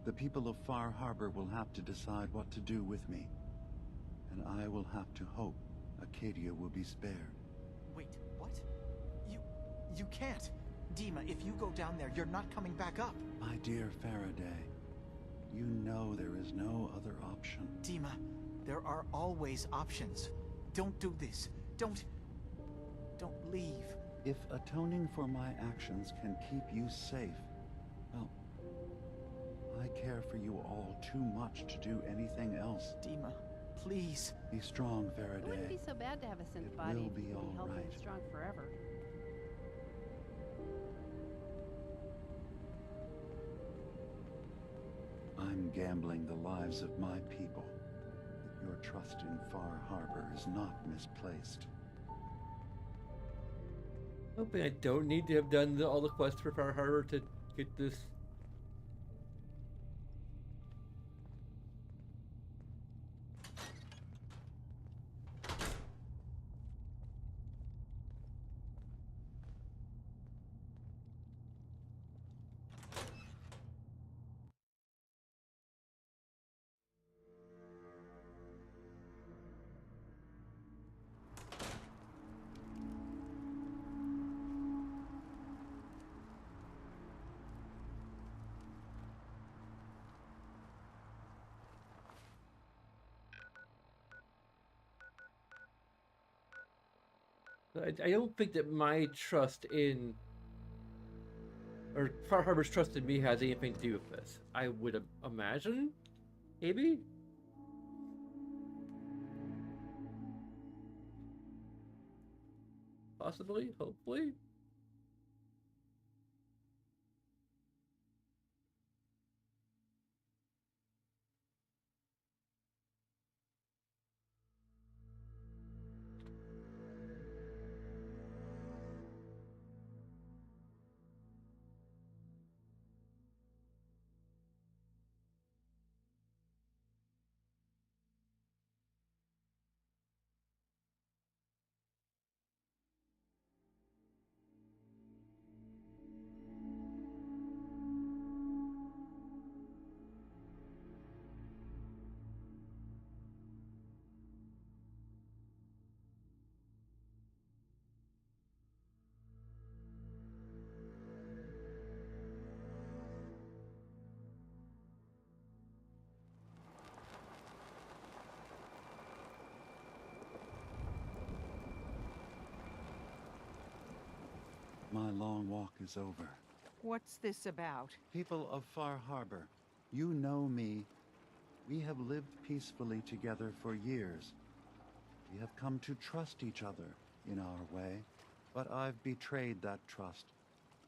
The people of Far Harbor will have to decide what to do with me. And I will have to hope Acadia will be spared. Wait, what? You can't. Dima, if you go down there, you're not coming back up. My dear Faraday, you know there is no other option. Dima, there are always options. Don't do this. Don't leave. If atoning for my actions can keep you safe, well, I care for you all too much to do anything else. Dima, please. Be strong, Faraday. It wouldn't be so bad to have a synth body will if be you all can help right. him strong forever. I'm gambling the lives of my people. Your trust in Far Harbor is not misplaced. Hoping I don't need to have done all the quests for Far Harbor to get this. I don't think that my trust in, or Far Harbor's trust in me has anything to do with this. I would imagine, maybe? Possibly, hopefully? My long walk is over. What's this about? People of Far Harbor, you know me. We have lived peacefully together for years. We have come to trust each other in our way, but I've betrayed that trust,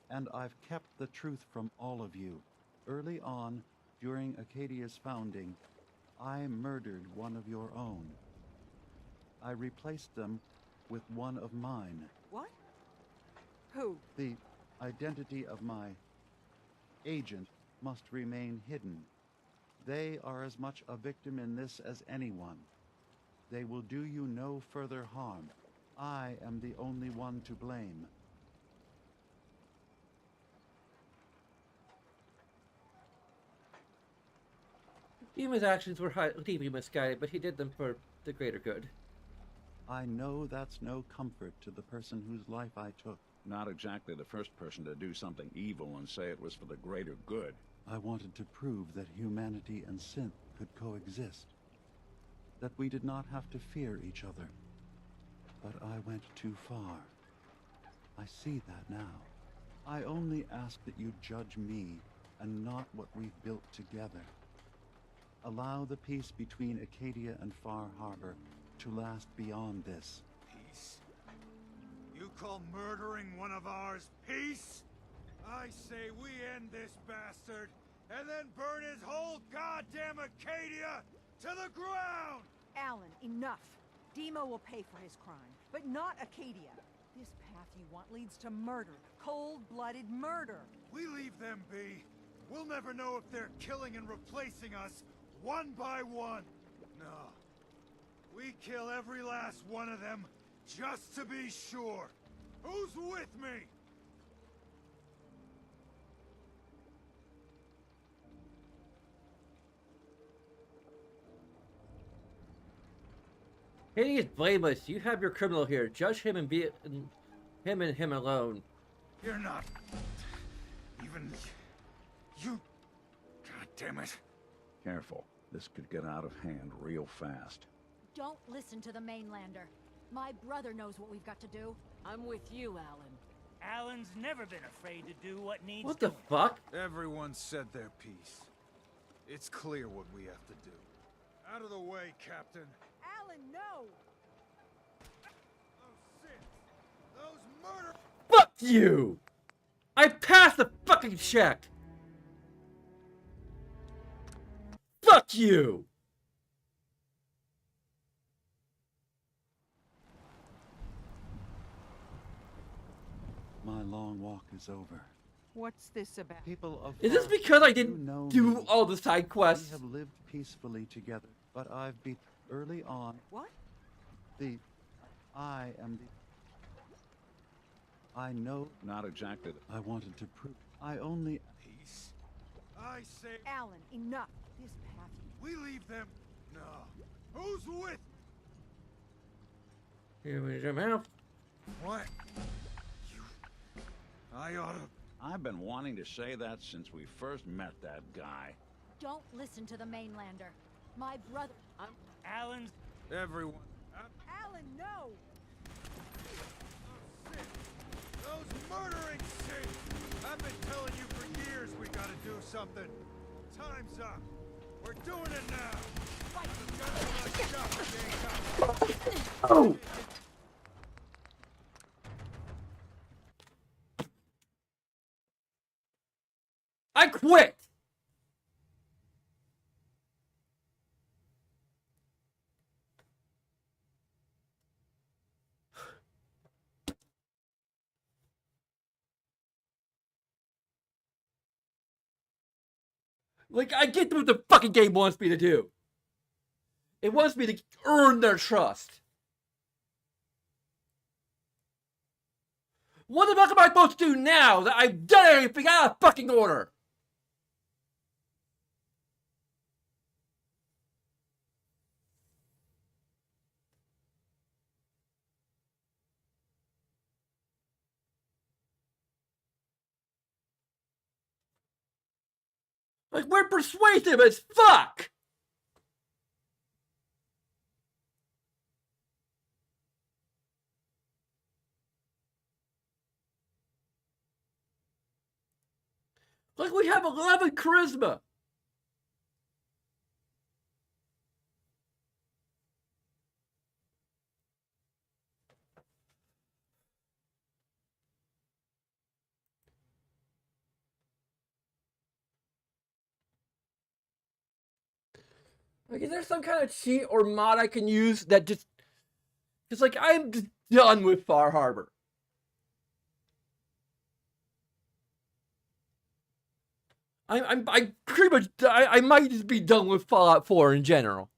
and I've kept the truth from all of you. Early on, during Acadia's founding, I murdered one of your own. I replaced them with one of mine. What? Who? The identity of my agent must remain hidden. They are as much a victim in this as anyone. They will do you no further harm. I am the only one to blame. Even his actions were deeply misguided, but he did them for the greater good. I know that's no comfort to the person whose life I took. Not exactly the first person to do something evil and say it was for the greater good. I wanted to prove that humanity and synth could coexist. That we did not have to fear each other. But I went too far. I see that now. I only ask that you judge me and not what we've built together. Allow the peace between Acadia and Far Harbor to last beyond this. Peace? You call murdering one of ours peace? I say we end this bastard, and then burn his whole goddamn Acadia to the ground! Alan, enough. Demo will pay for his crime, but not Acadia. This path you want leads to murder. Cold-blooded murder. We leave them be. We'll never know if they're killing and replacing us, one by one. No. We kill every last one of them, just to be sure. Who's with me? Haiti is blameless. You have your criminal here. Judge him and him alone. You're not... even... you... God damn it. Careful. This could get out of hand real fast. Don't listen to the mainlander. My brother knows what we've got to do. I'm with you, Alan. Alan's never been afraid to do what needs What the doing. fuck? Everyone said their piece. It's clear what we have to do. Out of the way, Captain. Alan, no! Those sins! Those murder... Fuck you! I passed the fucking check! Fuck you! My long walk is over. What's this about? People of Is this Far- because I you didn't know do me. all the side quests? We have lived peacefully together, but I've been early on. What? I am the... I know... Not exactly. I wanted to prove... I only... Peace? I say... Alan, enough. This path we leave them... No. Who's with... Here is your mouth. What? You... I oughta... I've been wanting to say that since we first met that guy. Don't listen to the mainlander. My brother... Alan's... Everyone... Alan, no! Those sins! Those murdering sins! I've been telling you for years we gotta do something. Time's up. We're doing it now. Fight! Oh! I quit! Like, I get what the fucking game wants me to do. It wants me to earn their trust. What the fuck am I supposed to do now that I've done everything out of fucking order? Like, we're persuasive as fuck! Like, we have 11 charisma! Like, is there some kind of cheat or mod I can use that just... It's like, I'm just done with Far Harbor. I pretty much... I might just be done with Fallout 4 in general.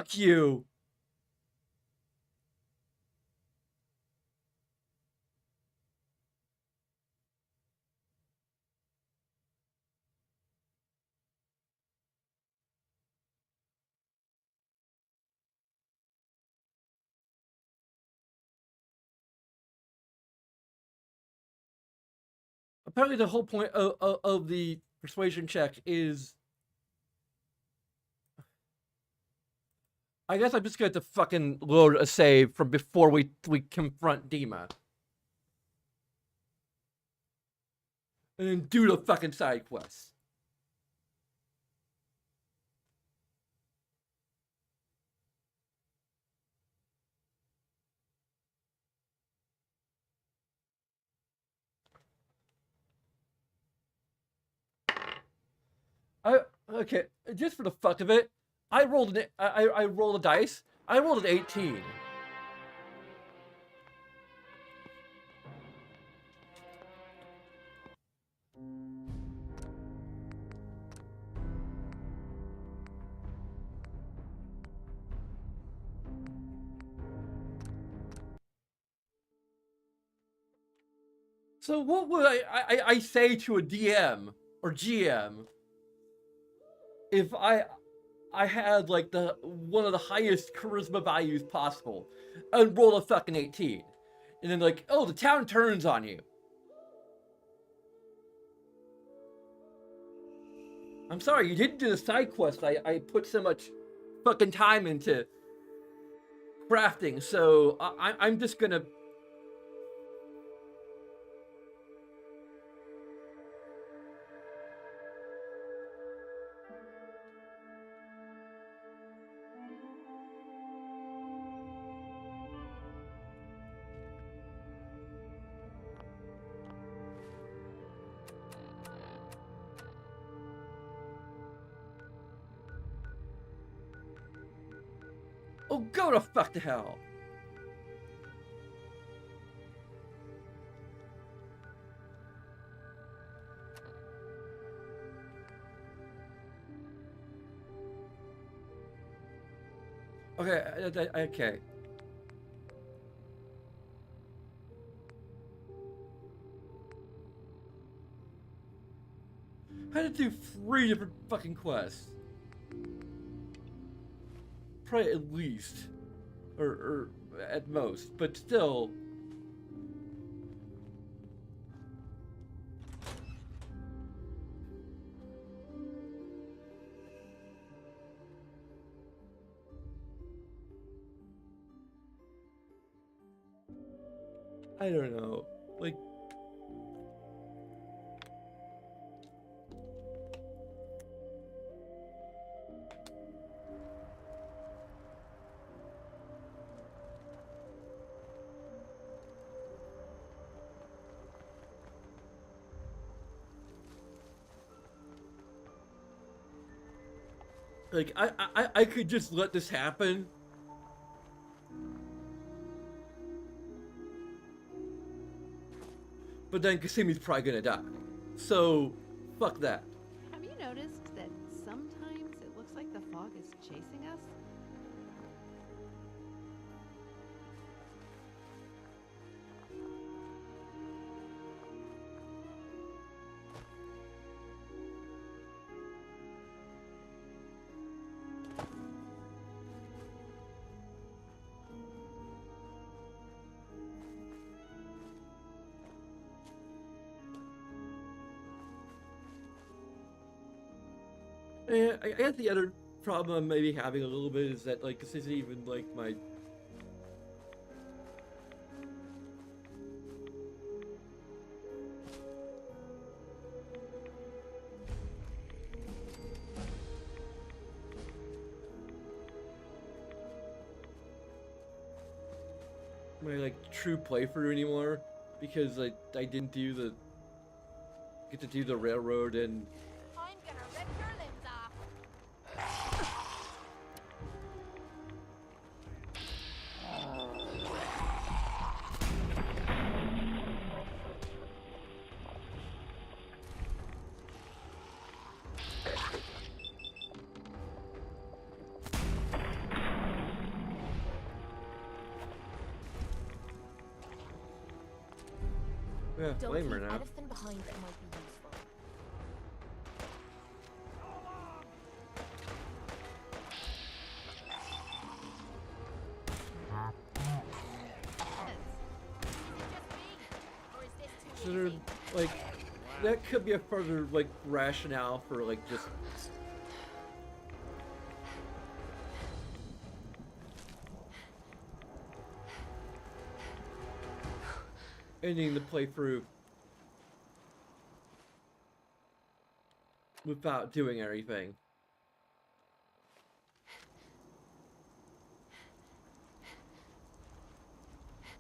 Fuck you! Apparently the whole point of the persuasion check is... I guess I'm just going to fucking load a save from before we confront Dima. And then do the fucking side quests. Okay, just for the fuck of it, I rolled I rolled a dice. I rolled an 18. So what would I say to a DM or GM if I had like the one of the highest charisma values possible and roll a fucking 18, and then like, oh, the town turns on you. I'm sorry, you didn't do the side quest. I put so much fucking time into crafting, so I'm just gonna. Oh, go to fuck to hell. Okay, okay. I had to do 3 different fucking quests. Probably at least. Or at most. But still. I don't know. Like. Like, I could just let this happen. But then Kasimi's probably gonna die. So, fuck that. Have you noticed that sometimes it looks like the fog is chasing us? And I guess the other problem I'm maybe having a little bit is that, like, this isn't even, like, my... my, like, true playthrough anymore, because I didn't do the... get to do the railroad and... I'm gonna rip your limbs off. Yeah, Don't flamer leave now. anything behind that might be useful. So they're, like, that could be a further, like, rationale for, like, just ending the playthrough without doing anything.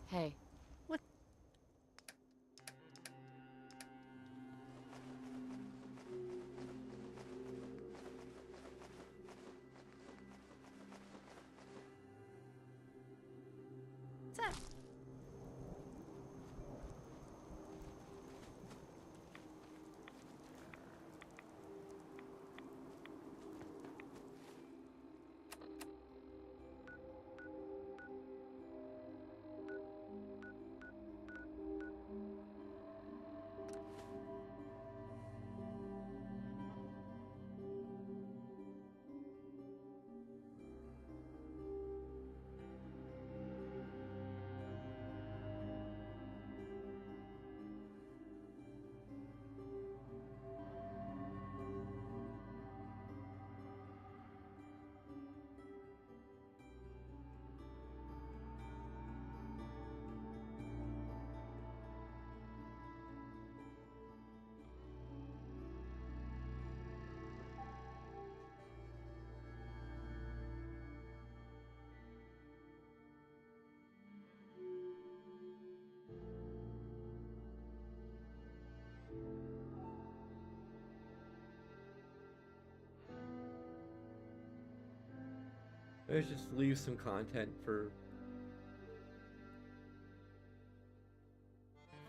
Hey. What? What's up? Let's just leave some content for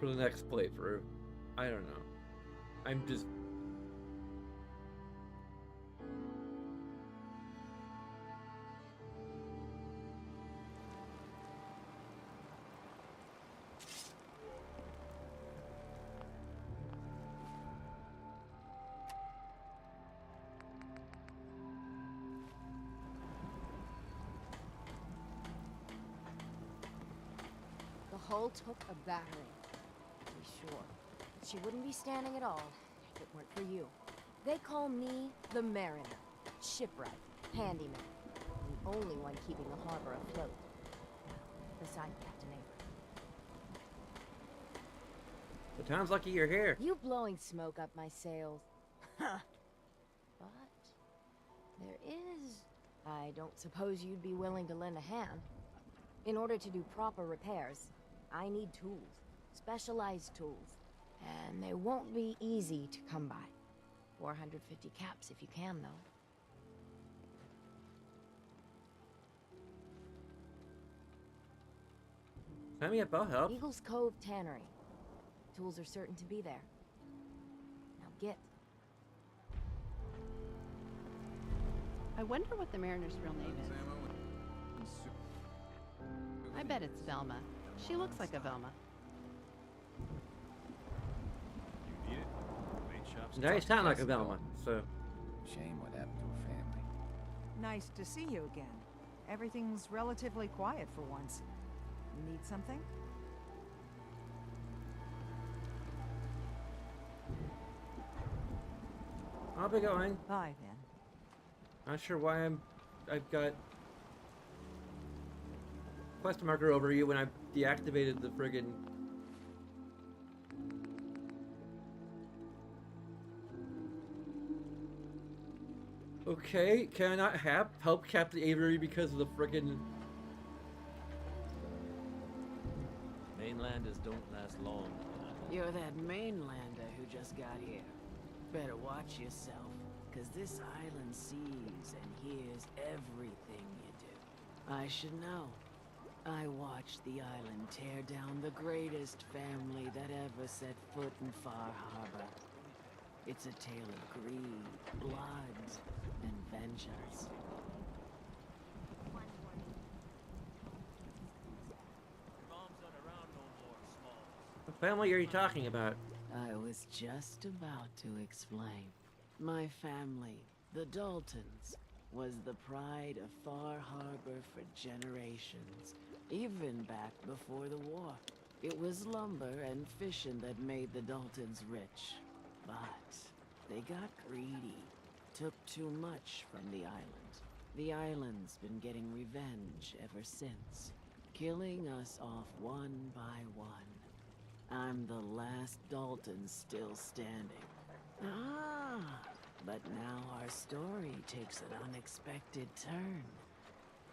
the next playthrough. I don't know. I'm just The hull took a battering, to be sure. She wouldn't be standing at all if it weren't for you. They call me the Mariner, shipwright, handyman, the only one keeping the harbor afloat. Beside Captain Avery. it sounds lucky you're here. You blowing smoke up my sails. Huh. But there is... I don't suppose you'd be willing to lend a hand. In order to do proper repairs, I need tools. Specialized tools. And they won't be easy to come by. 450 caps if you can, though. Sign me up, I'll help. Eagles Cove Tannery. Tools are certain to be there. Now get. I wonder what the Mariner's real name is. I bet it's Velma. She looks like a Velma. You need it? Main shop's Now you sound like a Velma, so. Shame what happened to her family. Nice to see you again. Everything's relatively quiet for once. Need something? I'll be going. Bye, then. Not sure why I've got question marker over you when I deactivated the friggin' Okay, can I not help Captain Avery because of the friggin' Mainlanders don't last long. You're that mainlander who just got here. Better watch yourself, cause this island sees and hears everything you do. I should know. I watched the island tear down the greatest family that ever set foot in Far Harbor. It's a tale of greed, blood, and vengeance. family are you talking about? I was just about to explain. My family, the Daltons, was the pride of Far Harbor for generations, even back before the war. It was lumber and fishing that made the Daltons rich. But they got greedy, took too much from the island. The island's been getting revenge ever since, killing us off one by one. I'm the last Dalton still standing. Ah, but now our story takes an unexpected turn.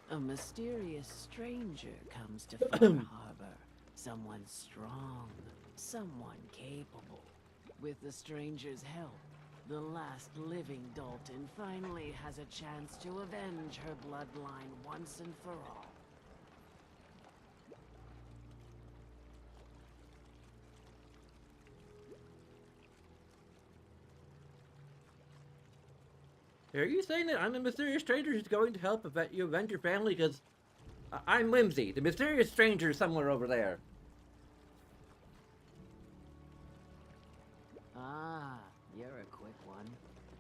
A mysterious stranger comes to Far Harbor. Someone strong, someone capable. With the stranger's help, the last living Dalton finally has a chance to avenge her bloodline once and for all. Are you saying that I'm the mysterious stranger who's going to help you avenge your family? Because I'm Whimsy, the mysterious stranger somewhere over there. Ah, you're a quick one.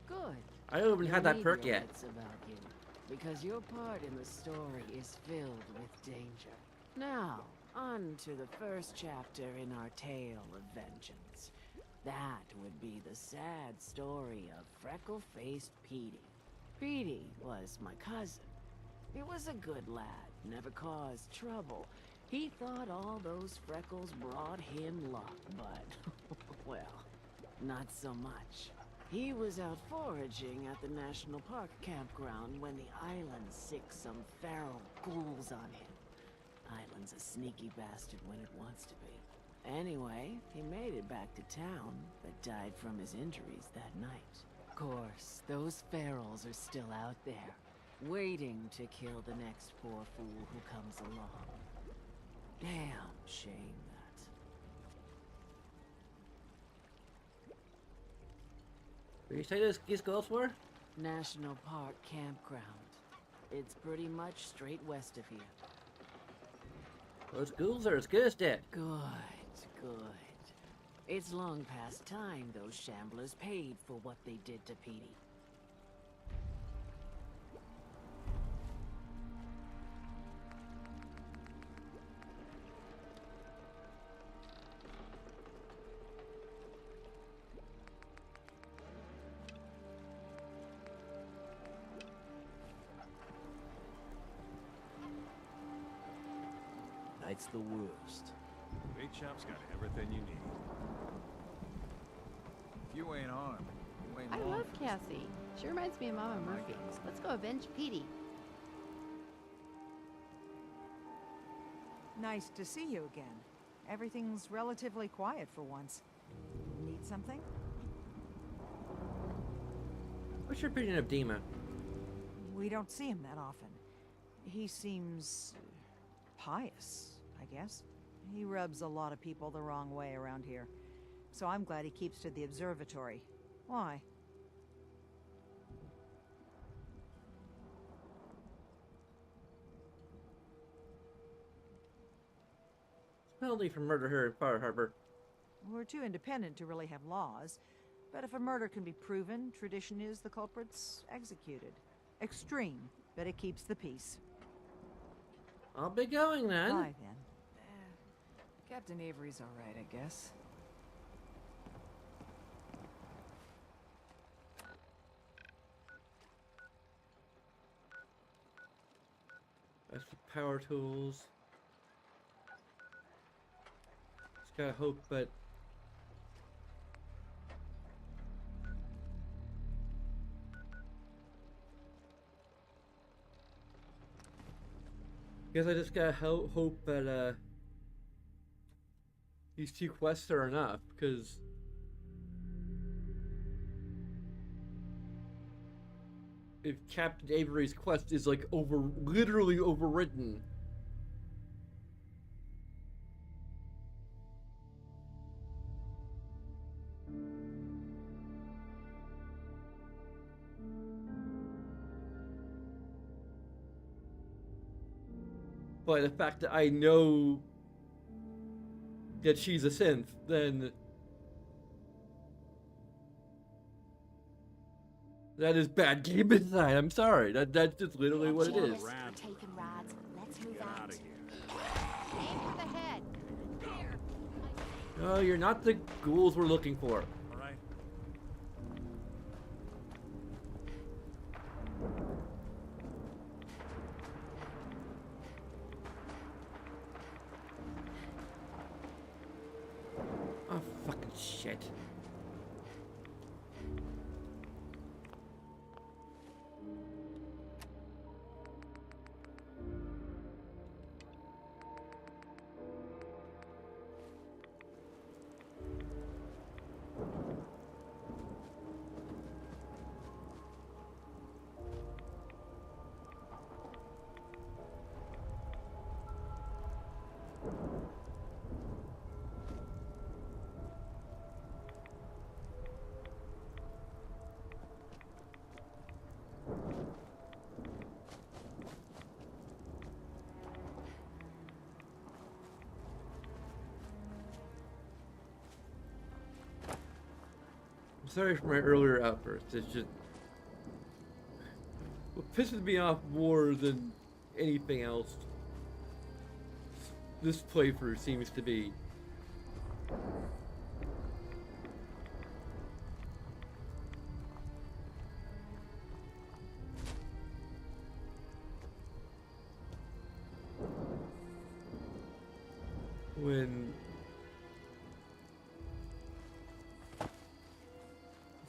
Good. I haven't had that perk Media yet. writes about you, because your part in the story is filled with danger. Now, on to the first chapter in our tale of vengeance. That would be the sad story of freckle-faced Petey. Petey was my cousin. He was a good lad, never caused trouble. He thought all those freckles brought him luck, but, well, not so much. He was out foraging at the National Park campground when the island sicked some feral ghouls on him. Island's a sneaky bastard when it wants to be. Anyway, he made it back to town, but died from his injuries that night. Of course, those ferals are still out there, waiting to kill the next poor fool who comes along. Damn shame that. What do you say these girls were? National Park campground. It's pretty much straight west of here. Those ghouls are as good as dead. Good. It's long past time those shamblers paid for what they did to Petey. Night's the worst. Bait Shop's got everything you need. If you ain't armed, you ain't I long love for this. Cassie. She reminds me of Mama Murphy. Let's go avenge Petey. Nice to see you again. Everything's relatively quiet for once. Need something? What's your opinion of Dima? We don't see him that often. He seems pious, I guess. He rubs a lot of people the wrong way around here. So I'm glad he keeps to the observatory. Why? Penalty for murder here in Far Harbor. We're too independent to really have laws. But if a murder can be proven, tradition is the culprit's executed. Extreme, but it keeps the peace. I'll be going then. Bye then. Captain Avery's alright, I guess. That's the power tools. Just gotta hope, but guess I just gotta hope that these two quests are enough, because if Captain Avery's quest is like literally overwritten, by the fact that I know that she's a synth, then that is bad game design. I'm sorry. That's just literally what it is. We're taking rides. Let's move out. Aim for the head. Oh, you're not the ghouls we're looking for. All right. Oh, fucking shit. Sorry for my earlier outburst. It's just what pisses me off more than anything else. This playthrough seems to be when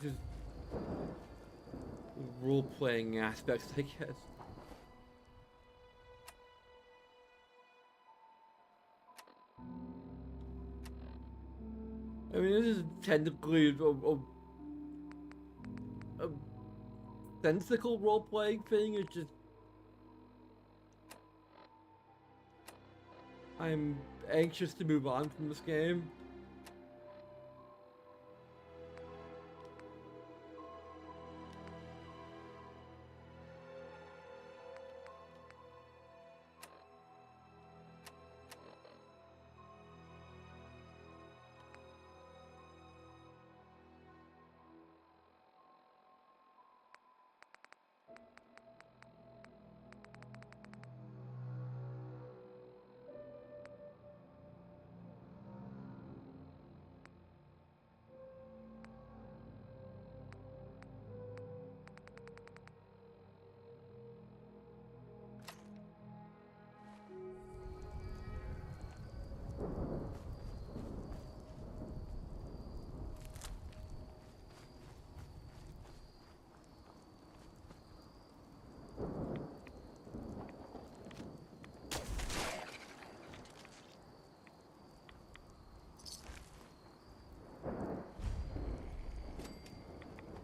just role-playing aspects, I guess. I mean, this is technically a sensical role-playing thing. It's just I'm anxious to move on from this game.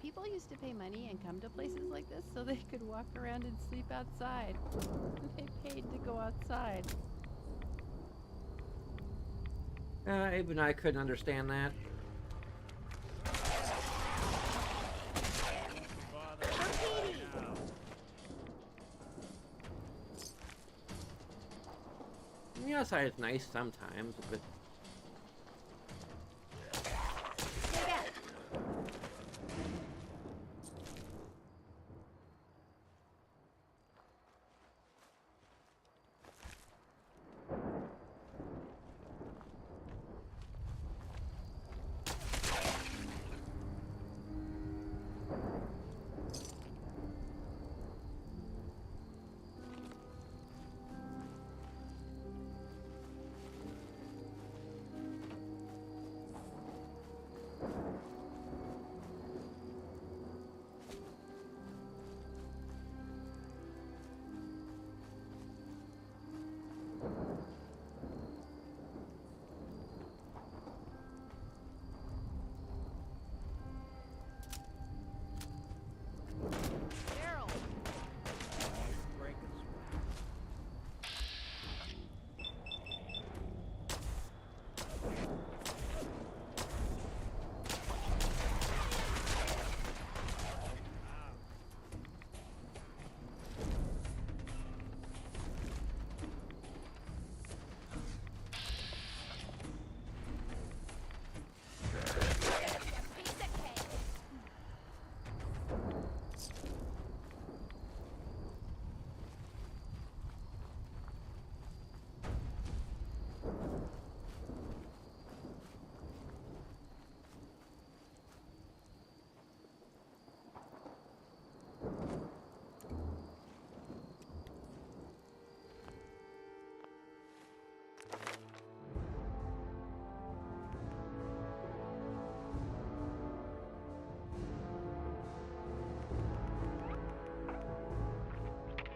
People used to pay money and come to places like this so they could walk around and sleep outside. They paid to go outside. Even I couldn't understand that. The outside is nice sometimes, but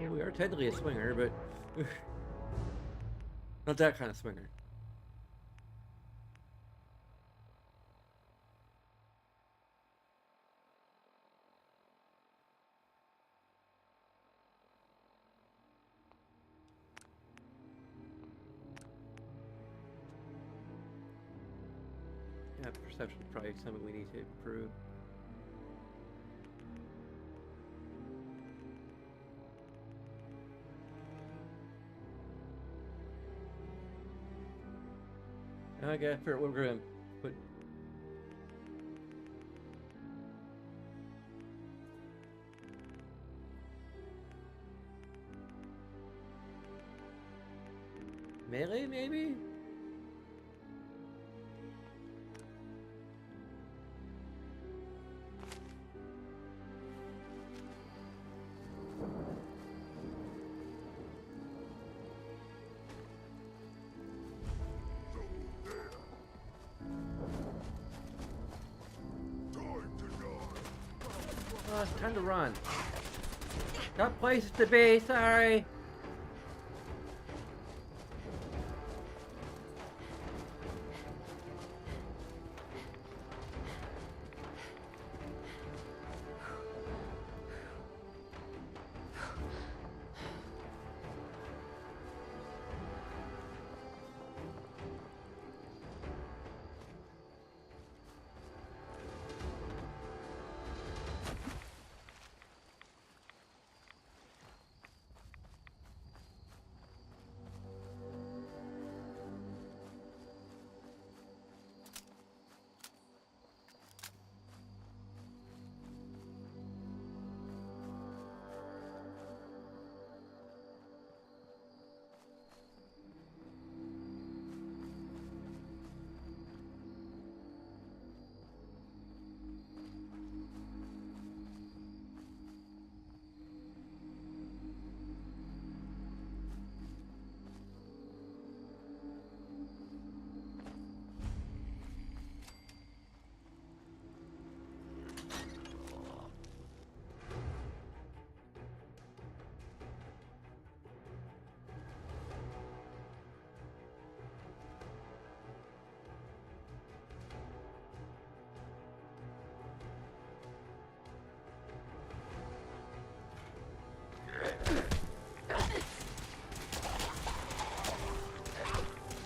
Well, we are technically a swinger, but not that kind of swinger. Yeah, perception is probably something we need to improve. I gotta figure out what we're gonna put. Melee, maybe? Oh, it's time to run. Got places to be, sorry.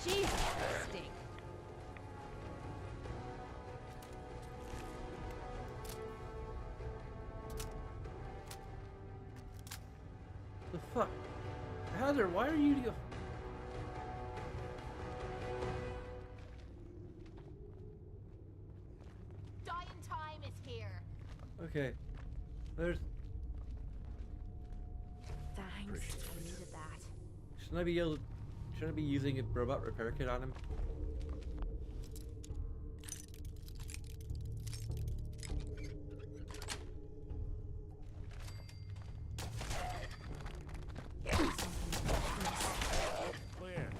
Jesus, I stink. The fuck? Heather, why are you... Dying time is here. Okay. There's... Thanks. I needed that. Shouldn't I be able... Shouldn't I be using a robot repair kit on him? Clear.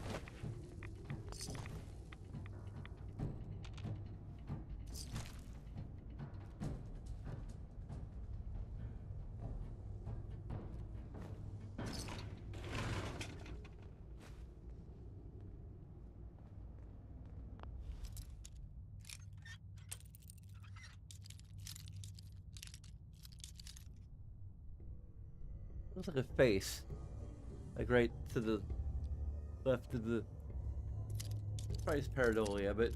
Looks like a face. Like right to the left of the... Probably it's pareidolia, but...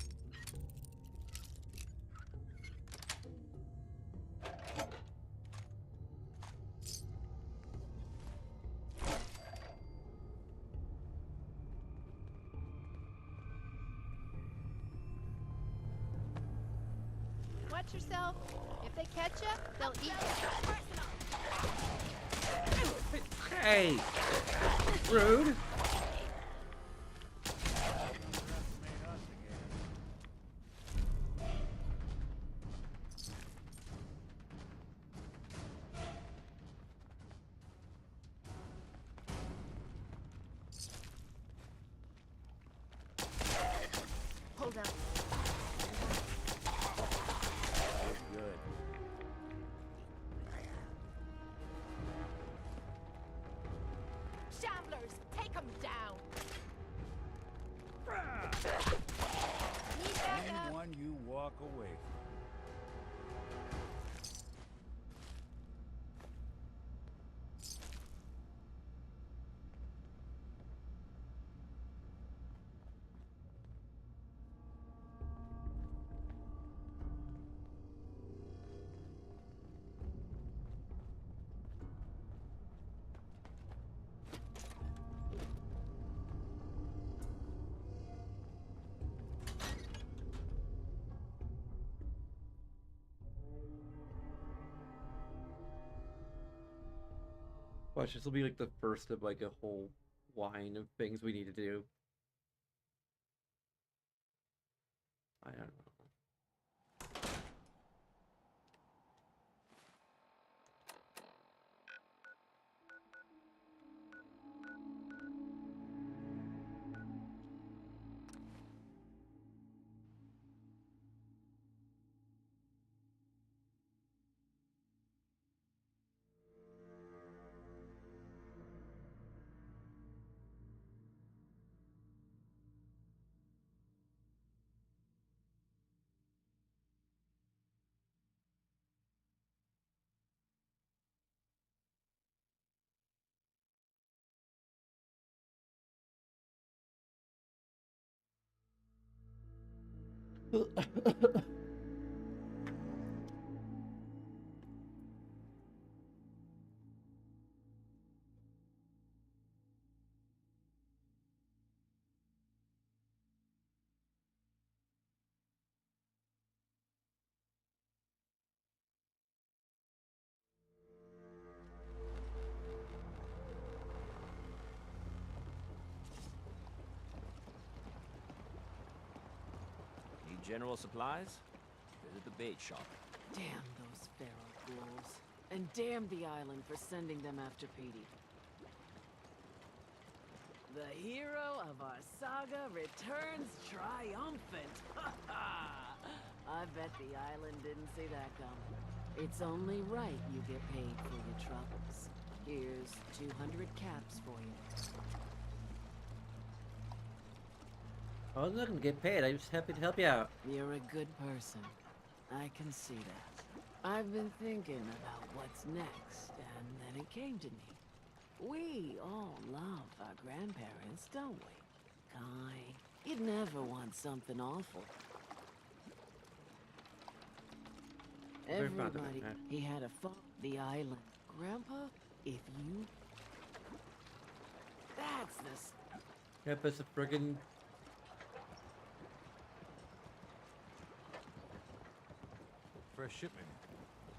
Watch yourself. If they catch you, they'll eat you. Hey! Rude! Hold up. Good. down. Anyone you walk away from. Watch, this will be like the first of like a whole line of things we need to do. I don't know. Need general supplies? Visit the bait shop. Damn those feral ghouls. And damn the island for sending them after Petey. The hero of our saga returns triumphant. I bet the island didn't see that coming. It's only right you get paid for your troubles. Here's 200 caps for you. I was not gonna get paid. I'm just happy to help you out. You're a good person. I can see that. I've been thinking about what's next, and then it came to me. We all love our grandparents, don't we? Kai, you'd never want something awful. Everybody, he had a phone. The island. Grandpa, if you... That's the... Yep, it's a friggin'... Fresh shipment.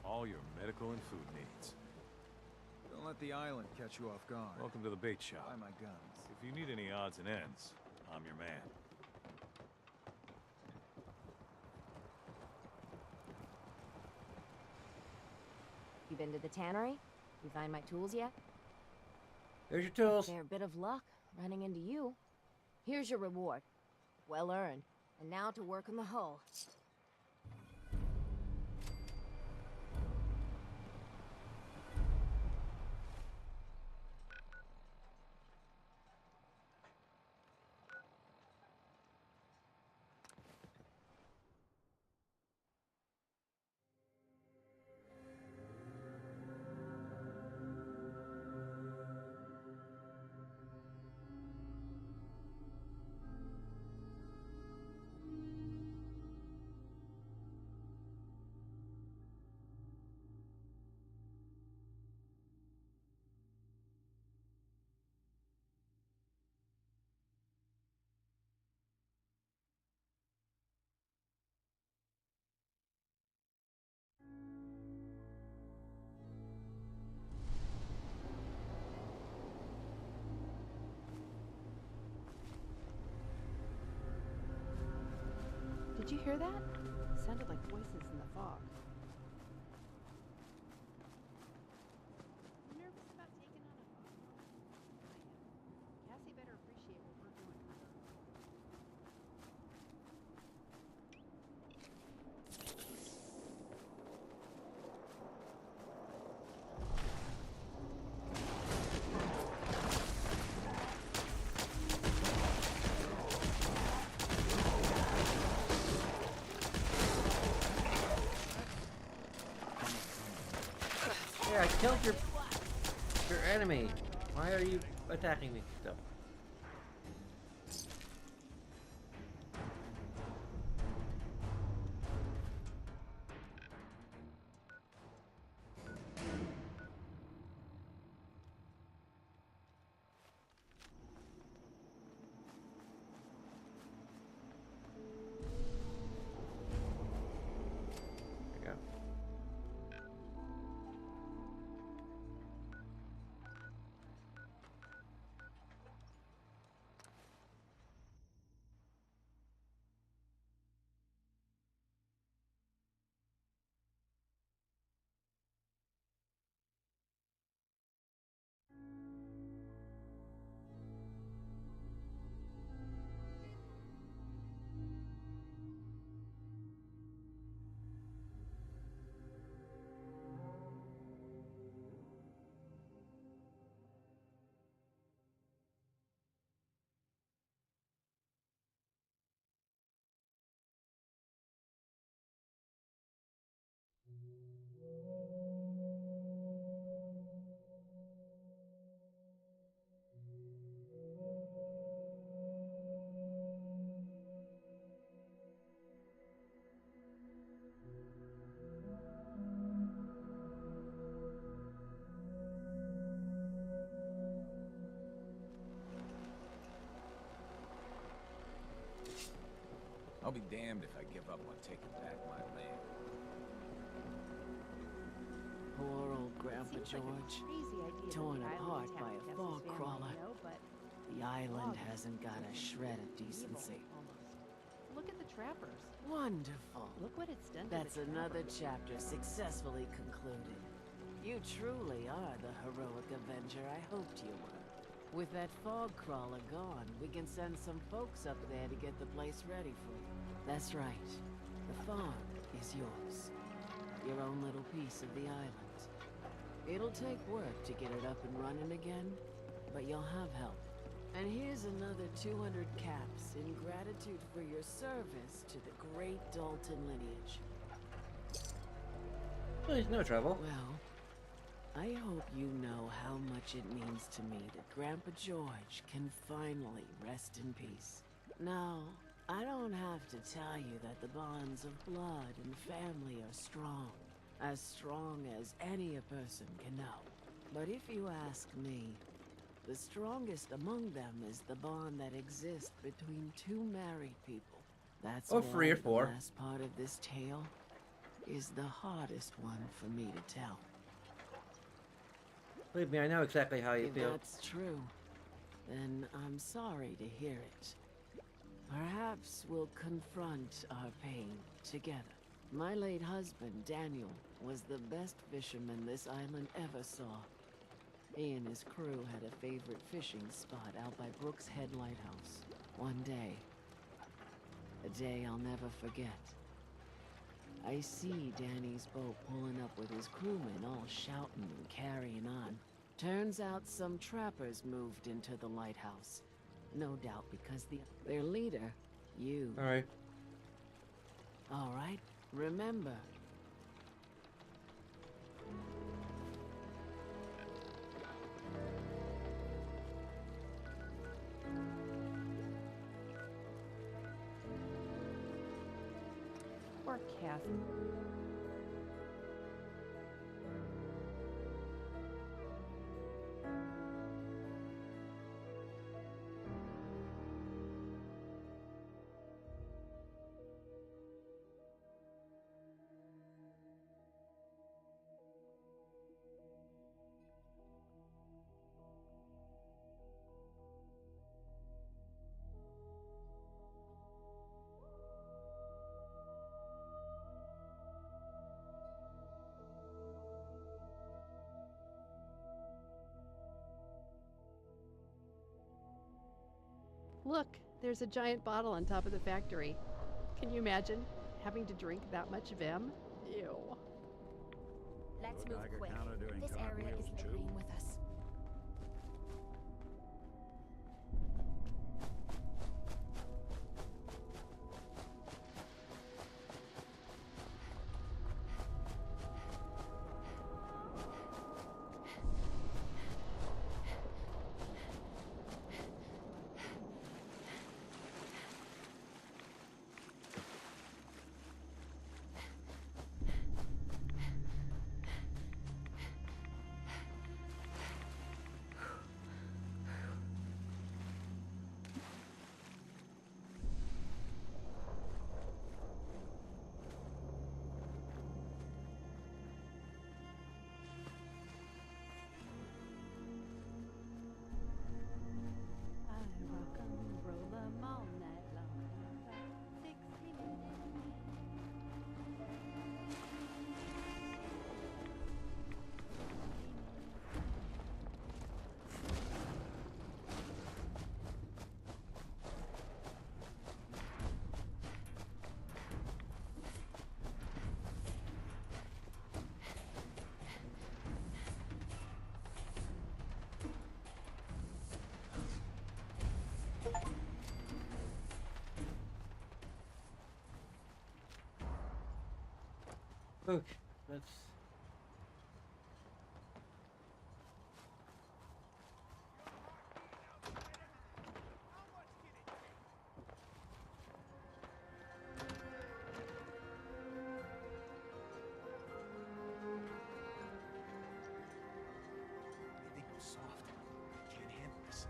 All your medical and food needs. Don't let the island catch you off guard. Welcome to the bait shop. Buy my guns. If you need any odds and ends, I'm your man. You been to the tannery? You find my tools yet? Here's your tools. Fair bit of luck running into you. Here's your reward. Well earned. And now to work on the hull. Did you hear that? It sounded like voices in the fog. I'm nervous about taking on a fog. Cassie better appreciate what we're doing for her. Yeah, I killed your enemy. Why are you attacking me still? I'll be damned if I give up on taking back my land. Poor old Grandpa George, torn apart by a fog crawler. The island hasn't got a shred of decency. Look at the trappers. Wonderful. Look what it's done to That's the another trappers. chapter successfully concluded. You truly are the heroic avenger I hoped you were. With that fog crawler gone, we can send some folks up there to get the place ready for you. That's right. The farm is yours. Your own little piece of the island. It'll take work to get it up and running again, but you'll have help. And here's another 200 caps in gratitude for your service to the great Dalton lineage. Please, no trouble. Well, I hope you know how much it means to me that Grandpa George can finally rest in peace. Now, I don't have to tell you that the bonds of blood and family are strong as any a person can know. But if you ask me, the strongest among them is the bond that exists between two married people. That's Oh, 3 or 4. The last part of this tale is the hardest one for me to tell. Believe me, I know exactly how you If feel. that's true, then I'm sorry to hear it. Perhaps we'll confront our pain together. My late husband, Daniel, was the best fisherman this island ever saw. He and his crew had a favorite fishing spot out by Brooks Head Lighthouse. One day, a day I'll never forget, I see Danny's boat pulling up with his crewmen all shouting and carrying on. Turns out some trappers moved into the lighthouse. No doubt because their leader, you. Alright. Alright, remember. Poor Kathy. Look, there's a giant bottle on top of the factory. Can you imagine having to drink that much Vim? Ew. Let's Good move Geiger quick. counter doing This area cartwheels is too? agreeing with us. Okay, let's. They go soft. Can't handle this.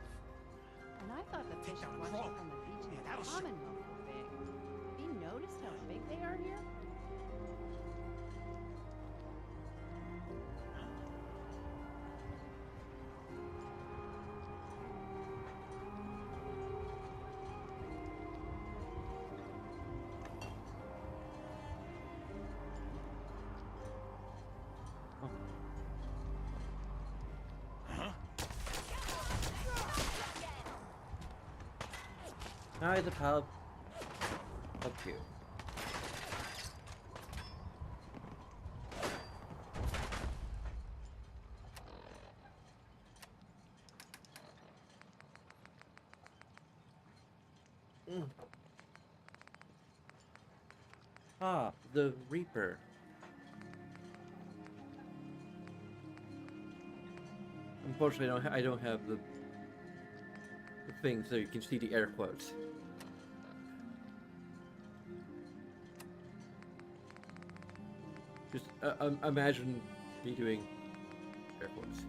And I thought the fish down a watching crawl. from the beach in Yeah, the that'll show. Commonwealth were big. Have you noticed how big they are here? Now it's a pub. Up here. Ah, the Reaper. Unfortunately, I don't have the thing so you can see the air quotes. Just imagine me doing air quotes.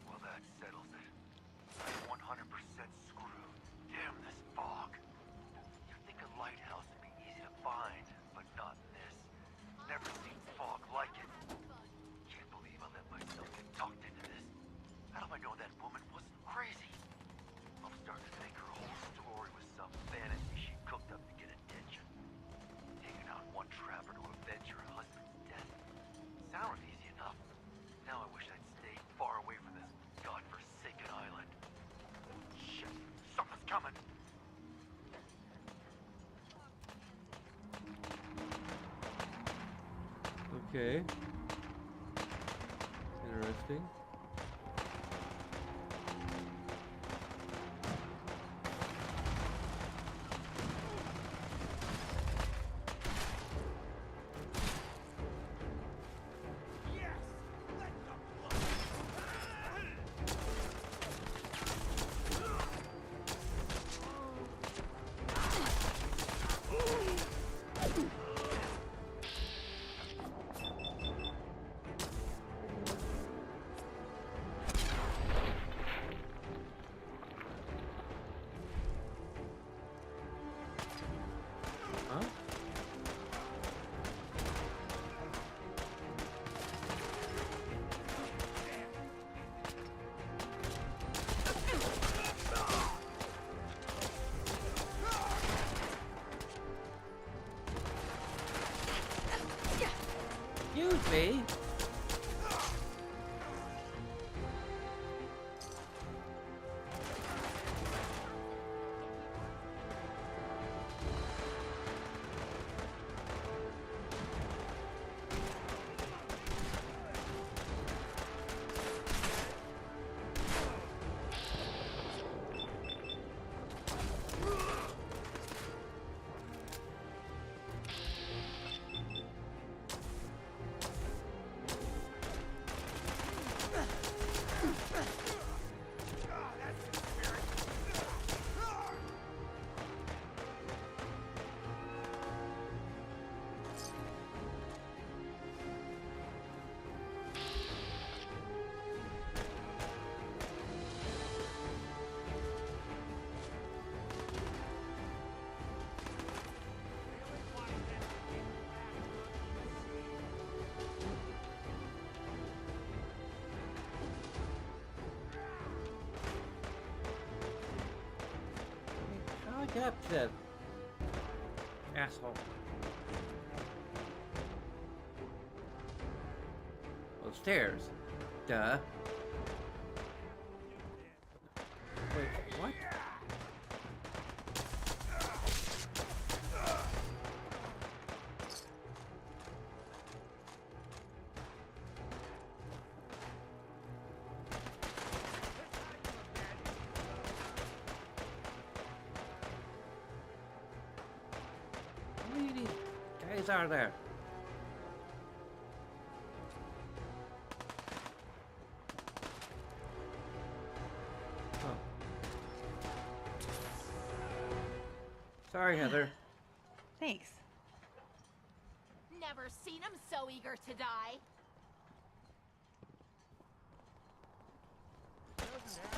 Well, that settles it. I'm 100% screwed. Damn this fog. You'd think a lighthouse would be easy to find, but not in this. Never seen fog like it. Can't believe I let myself get talked into this. How do I know that woman wasn't crazy? I'm starting to think her whole story was some fantasy she cooked up to get attention. Taking out one trapper to avenge her husband's death. Sounded easy enough. Now I wish I'd stayed far away from this godforsaken island. Shit, something's coming. Okay. Interesting. Huh? Excuse me. How do I get up to that asshole? Well, stairs. Duh. Wait, what? us out of there. Oh. Sorry, Heather. Thanks. Never seen him so eager to die.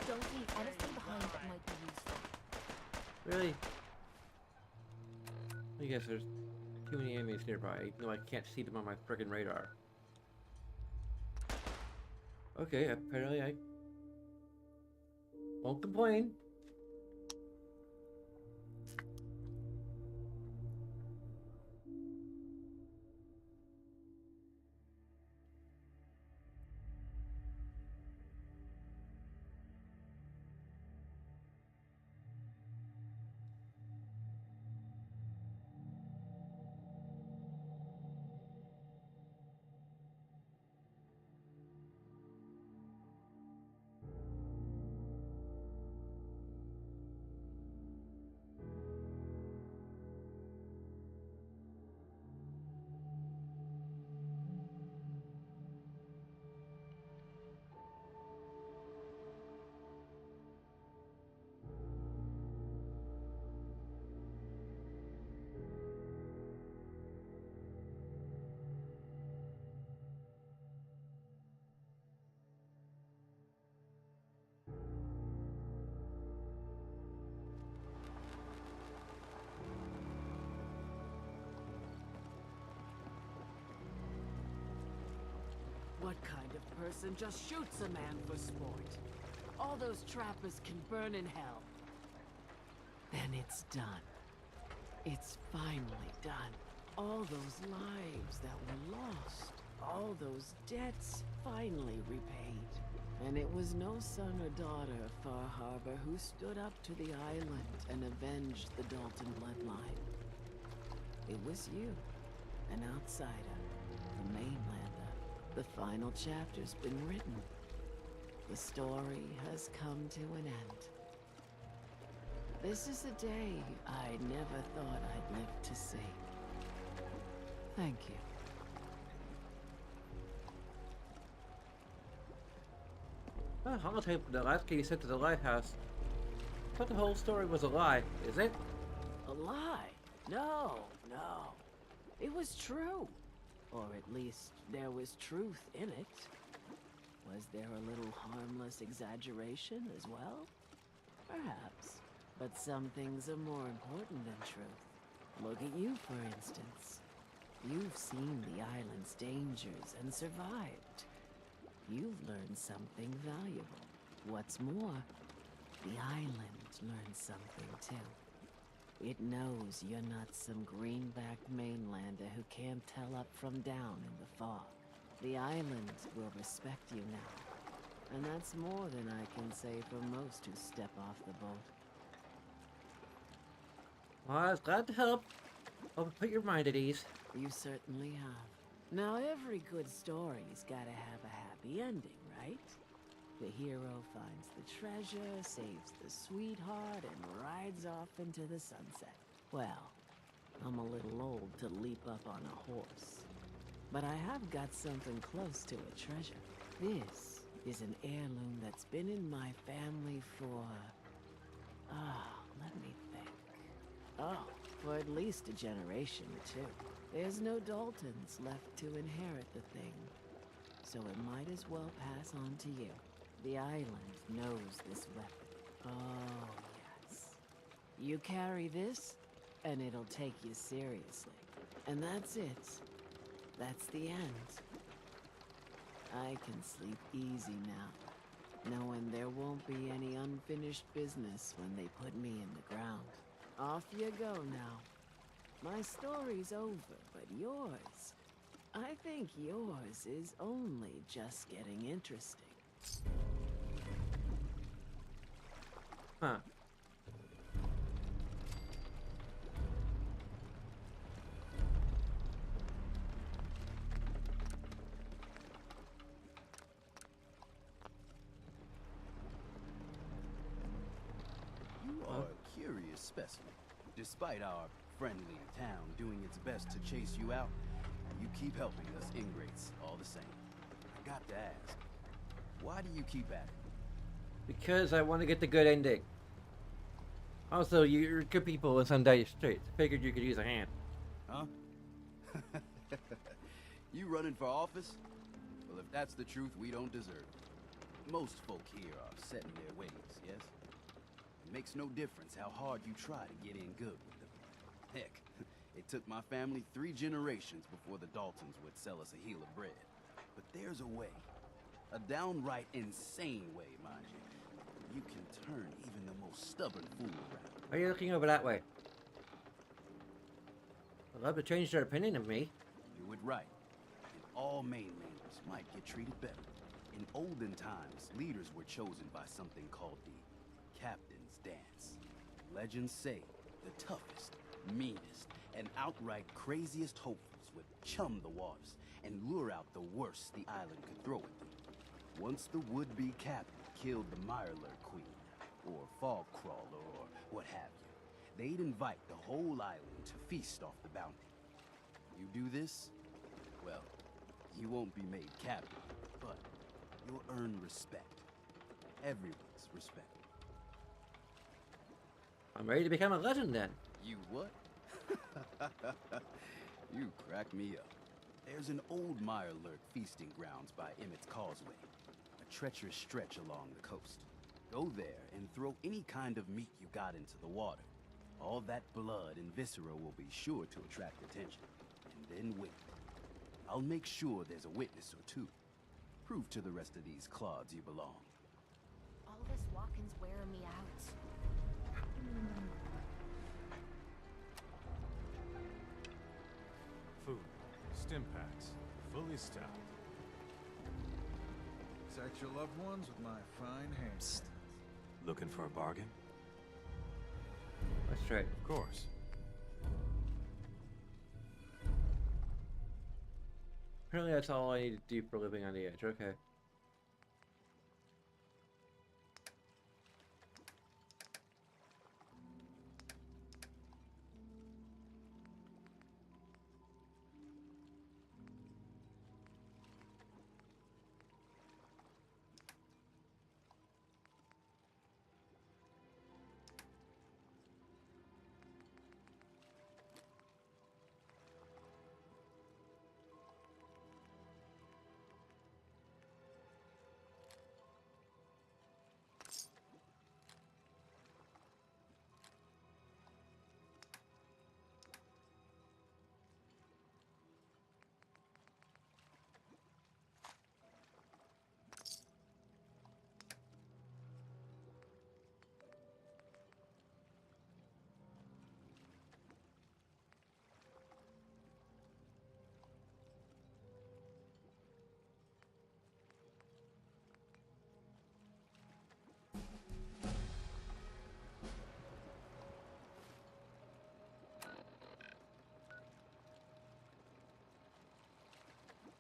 Don't leave anything behind that might be useful. Really? I guess there's too many enemies nearby, even though I can't see them on my frickin' radar. Okay, apparently I won't complain. What kind of person just shoots a man for sport? All those trappers can burn in hell. Then it's done. It's finally done. All those lives that were lost, all those debts finally repaid. And it was no son or daughter of Far Harbor who stood up to the island and avenged the Dalton bloodline. It was you, an outsider, the mainlander. The final chapter's been written. The story has come to an end. This is a day I never thought I'd live to see. Thank you. Well, holotape the last kid you sent to the lighthouse. I thought the whole story was a lie, is it? A lie? No, no. It was true. Or at least there was truth in it. Was there a little harmless exaggeration as well? Perhaps. But some things are more important than truth. Look at you, for instance. You've seen the island's dangers and survived. You've learned something valuable. What's more, the island learned something too. It knows you're not some greenbacked mainlander who can't tell up from down in the fog. The island will respect you now. And that's more than I can say for most who step off the boat. Well, I was glad to help. I'll put your mind at ease. You certainly have. Now, every good story's gotta have a happy ending, right? The hero finds the treasure, saves the sweetheart, and rides off into the sunset. Well, I'm a little old to leap up on a horse. But I have got something close to a treasure. This is an heirloom that's been in my family for... let me think. Oh, for at least a generation or two. There's no Daltons left to inherit the thing. So it might as well pass on to you. The island knows this weapon. Oh, yes. You carry this, and it'll take you seriously. And that's it. That's the end. I can sleep easy now, knowing there won't be any unfinished business when they put me in the ground. Off you go now. My story's over, but yours... I think yours is only just getting interesting. Huh. You are a curious specimen. Despite our friendly town doing its best to chase you out, you keep helping us ingrates all the same. I got to ask, why do you keep at it? Because I want to get the good ending. Also, you're good people in some dire straits. Figured you could use a hand. Huh? You running for office? Well, if that's the truth, we don't deserve it. Most folk here are set in their ways, yes? It makes no difference how hard you try to get in good with them. Heck, it took my family 3 generations before the Daltons would sell us a heel of bread. But there's a way. A downright insane way, mind you. You can turn even the most stubborn fool around. Why are you looking over that way? I'd love to change their opinion of me. Do it right, and all mainlanders might get treated better. In olden times, leaders were chosen by something called the Captain's Dance. Legends say the toughest, meanest, and outright craziest hopefuls would chum the waters and lure out the worst the island could throw at them. Once the would-be captain killed the Mirelurk Queen, or Fog Crawler, or what have you, they'd invite the whole island to feast off the bounty. You do this, well, you won't be made captain, but you'll earn respect. Everyone's respect. I'm ready to become a legend then. You what? You crack me up. There's an old Mirelurk feasting grounds by Emmett's Causeway, a treacherous stretch along the coast. Go there and throw any kind of meat you got into the water. All that blood and viscera will be sure to attract attention. And then wait. I'll make sure there's a witness or two. Prove to the rest of these clods you belong. All this walking's wearing me out. Food, stim packs, fully stocked. Protect your loved ones with my fine hands. Looking for a bargain? That's right. Of course. Apparently that's all I need to do for living on the edge. Okay.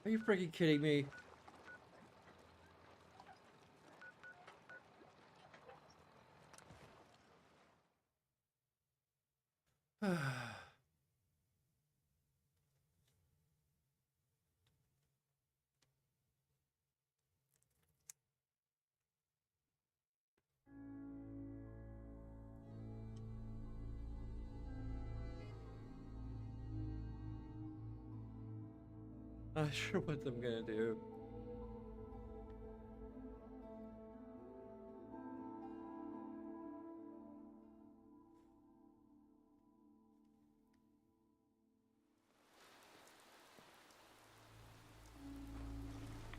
Are you freaking kidding me? Not sure what I'm gonna do.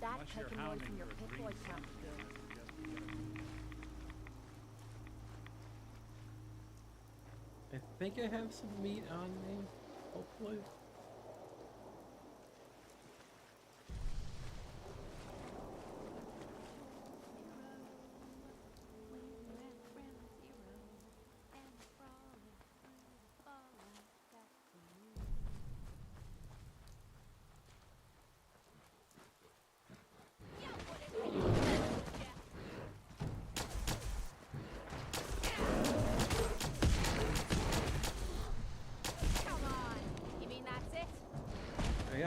That Unless you're taking away hounding from your your pit boy reason, sounds good. I think I have some meat on me, hopefully.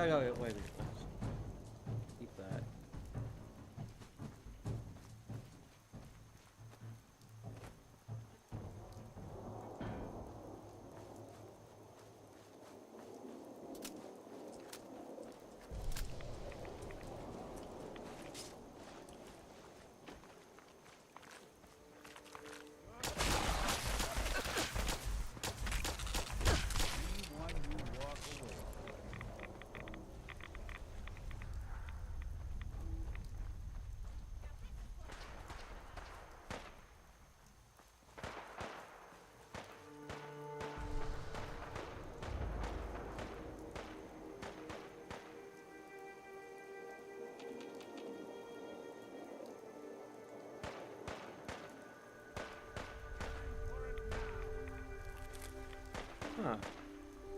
I gotta get wait. Keep that. Huh.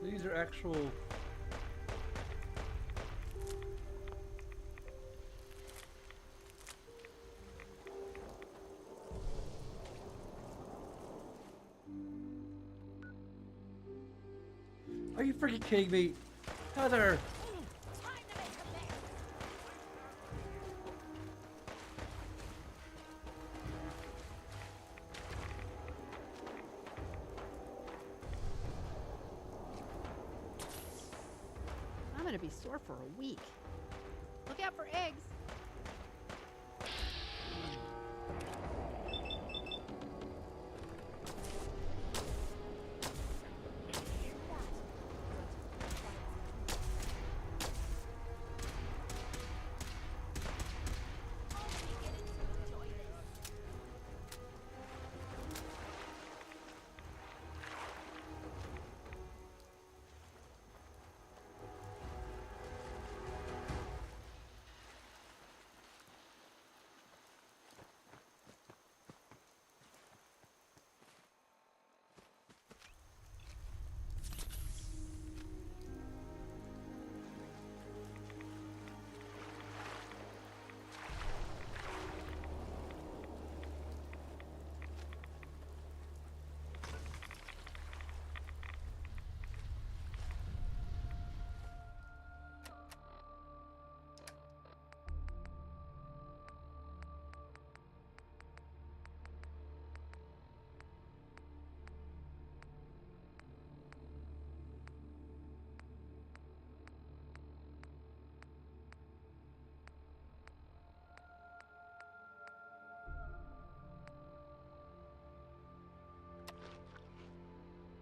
These are actual... Are you freaking kidding me? Heather! I'm gonna be sore for a week. Look out for eggs.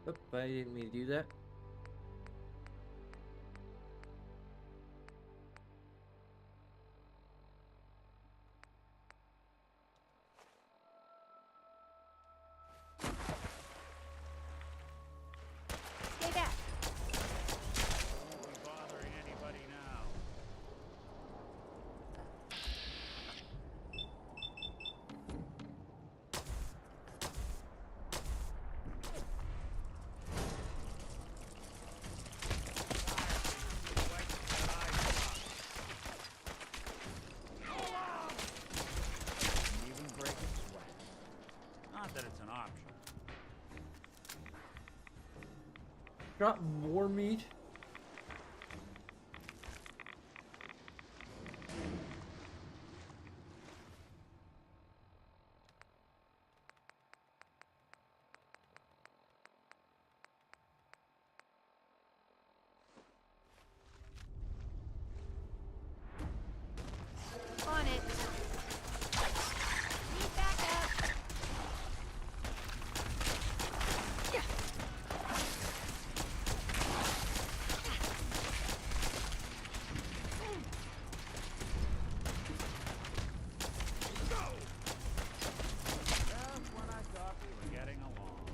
Oop, I didn't mean to do that. Stay back. Won't be bothering anybody now. Even break its sweat. Not that it's an option. Drop more meat? On it. Need backup. Just when I thought we were getting along.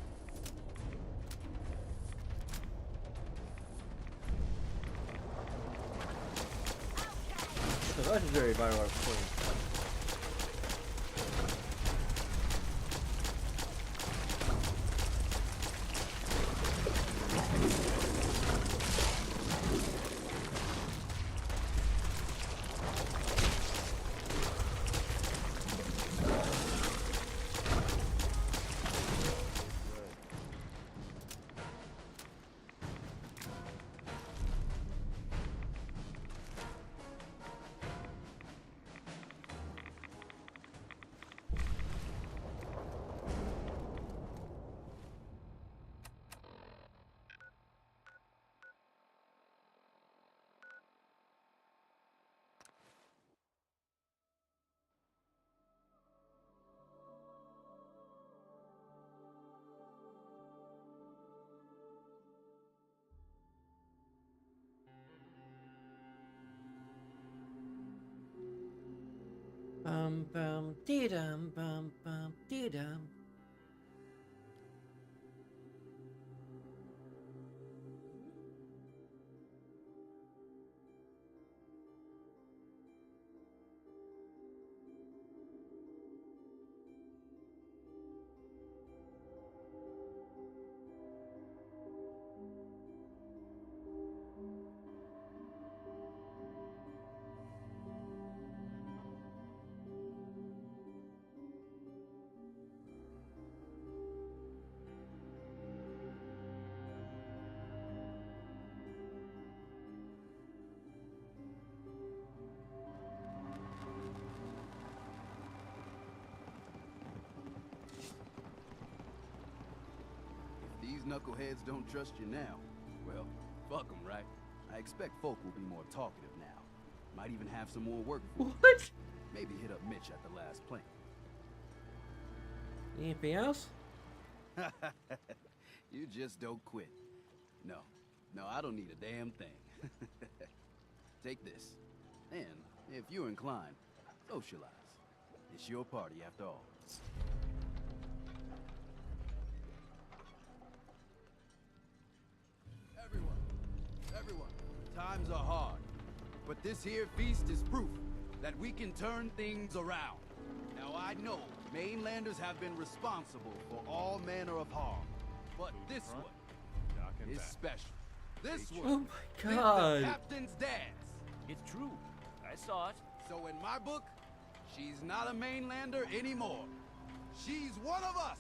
It's a legendary Bioware point. Bum dee dum bum dee dum. If these knuckleheads don't trust you now, well, fuck them, right? I expect folk will be more talkative now. Might even have some more work for you. What? Maybe hit up Mitch at the last plane. Anything else? You just don't quit. No, I don't need a damn thing. Take this. And, if you're inclined, socialize. It's your party after all. Everyone, times are hard. But this here feast is proof that we can turn things around. Now I know mainlanders have been responsible for all manner of harm. But this one is special. This one Oh my is god. the captain's dance. It's true. I saw it. So in my book, she's not a mainlander anymore. She's one of us.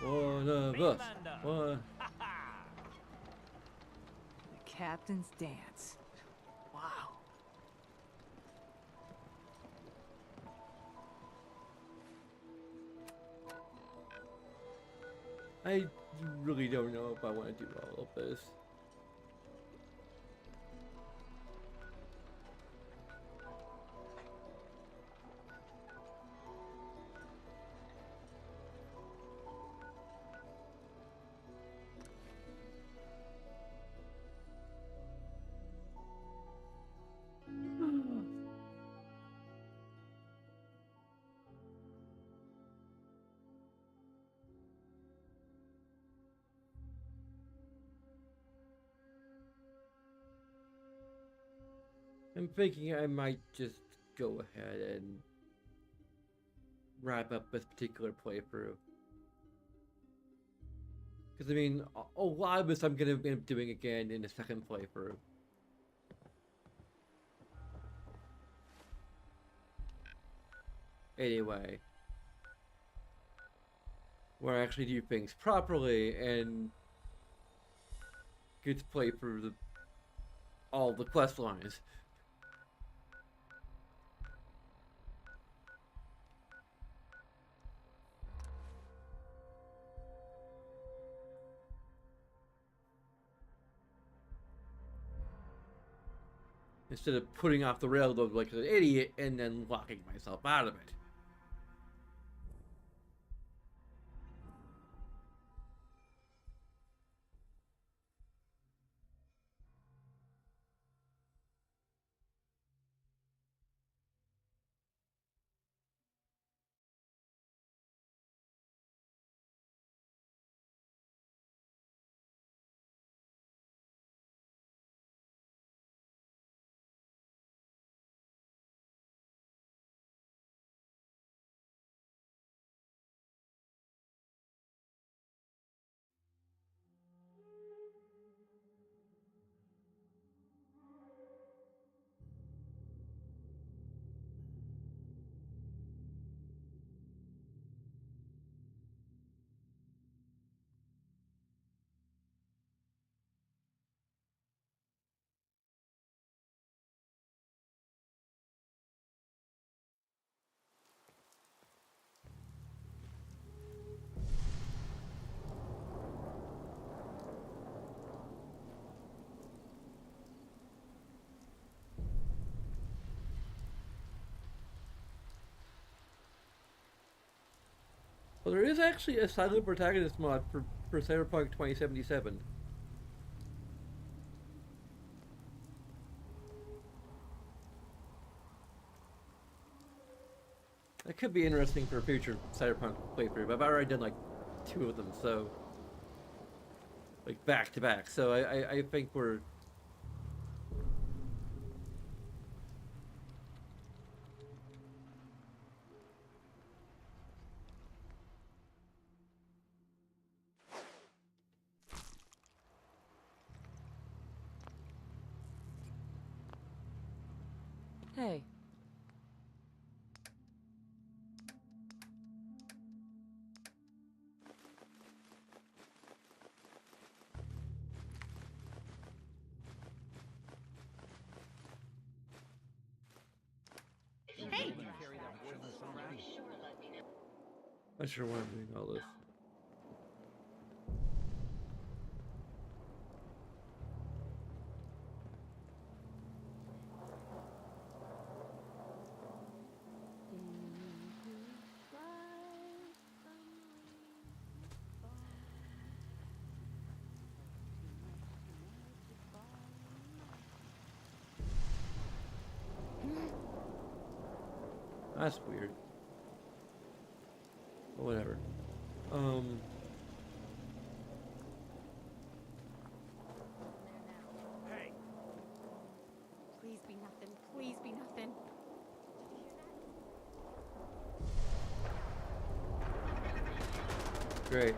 One of us. One. The captain's dance. Wow. I really don't know if I want to do all of this. I'm thinking I might just go ahead and wrap up this particular playthrough. Because, I mean, a lot of this I'm going to end up doing again in the second playthrough. Anyway. Where I actually do things properly and get to play through all the quest lines. Instead of putting off the railroad like an idiot and then locking myself out of it. Well, there is actually a silent protagonist mod for Cyberpunk 2077. That could be interesting for a future Cyberpunk playthrough, but I've already done like 2 of them, so like back to back. So I think we're Hey. Hey! not sure why I'm doing all this. That's weird. But whatever. Hey! Please be nothing. Please be nothing. Great.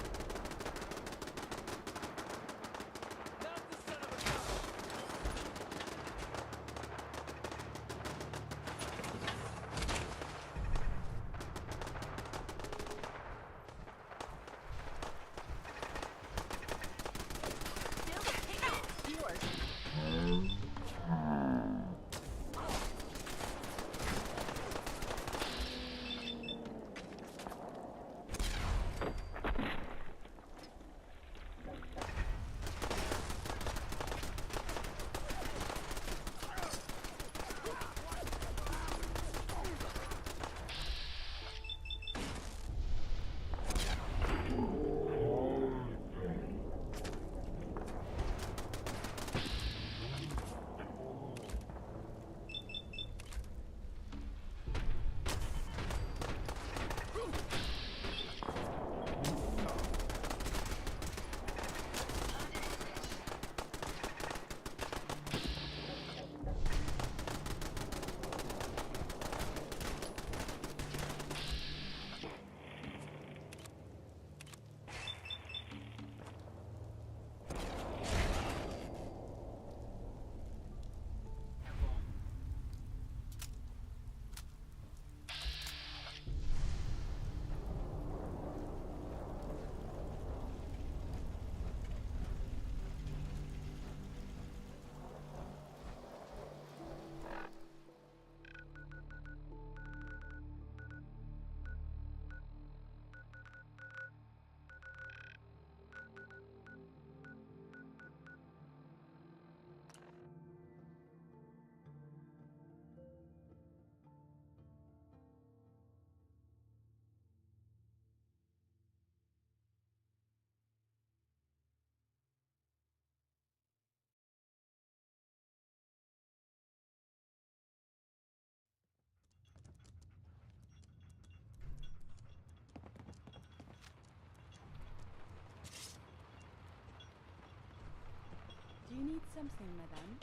Do you need something, madame?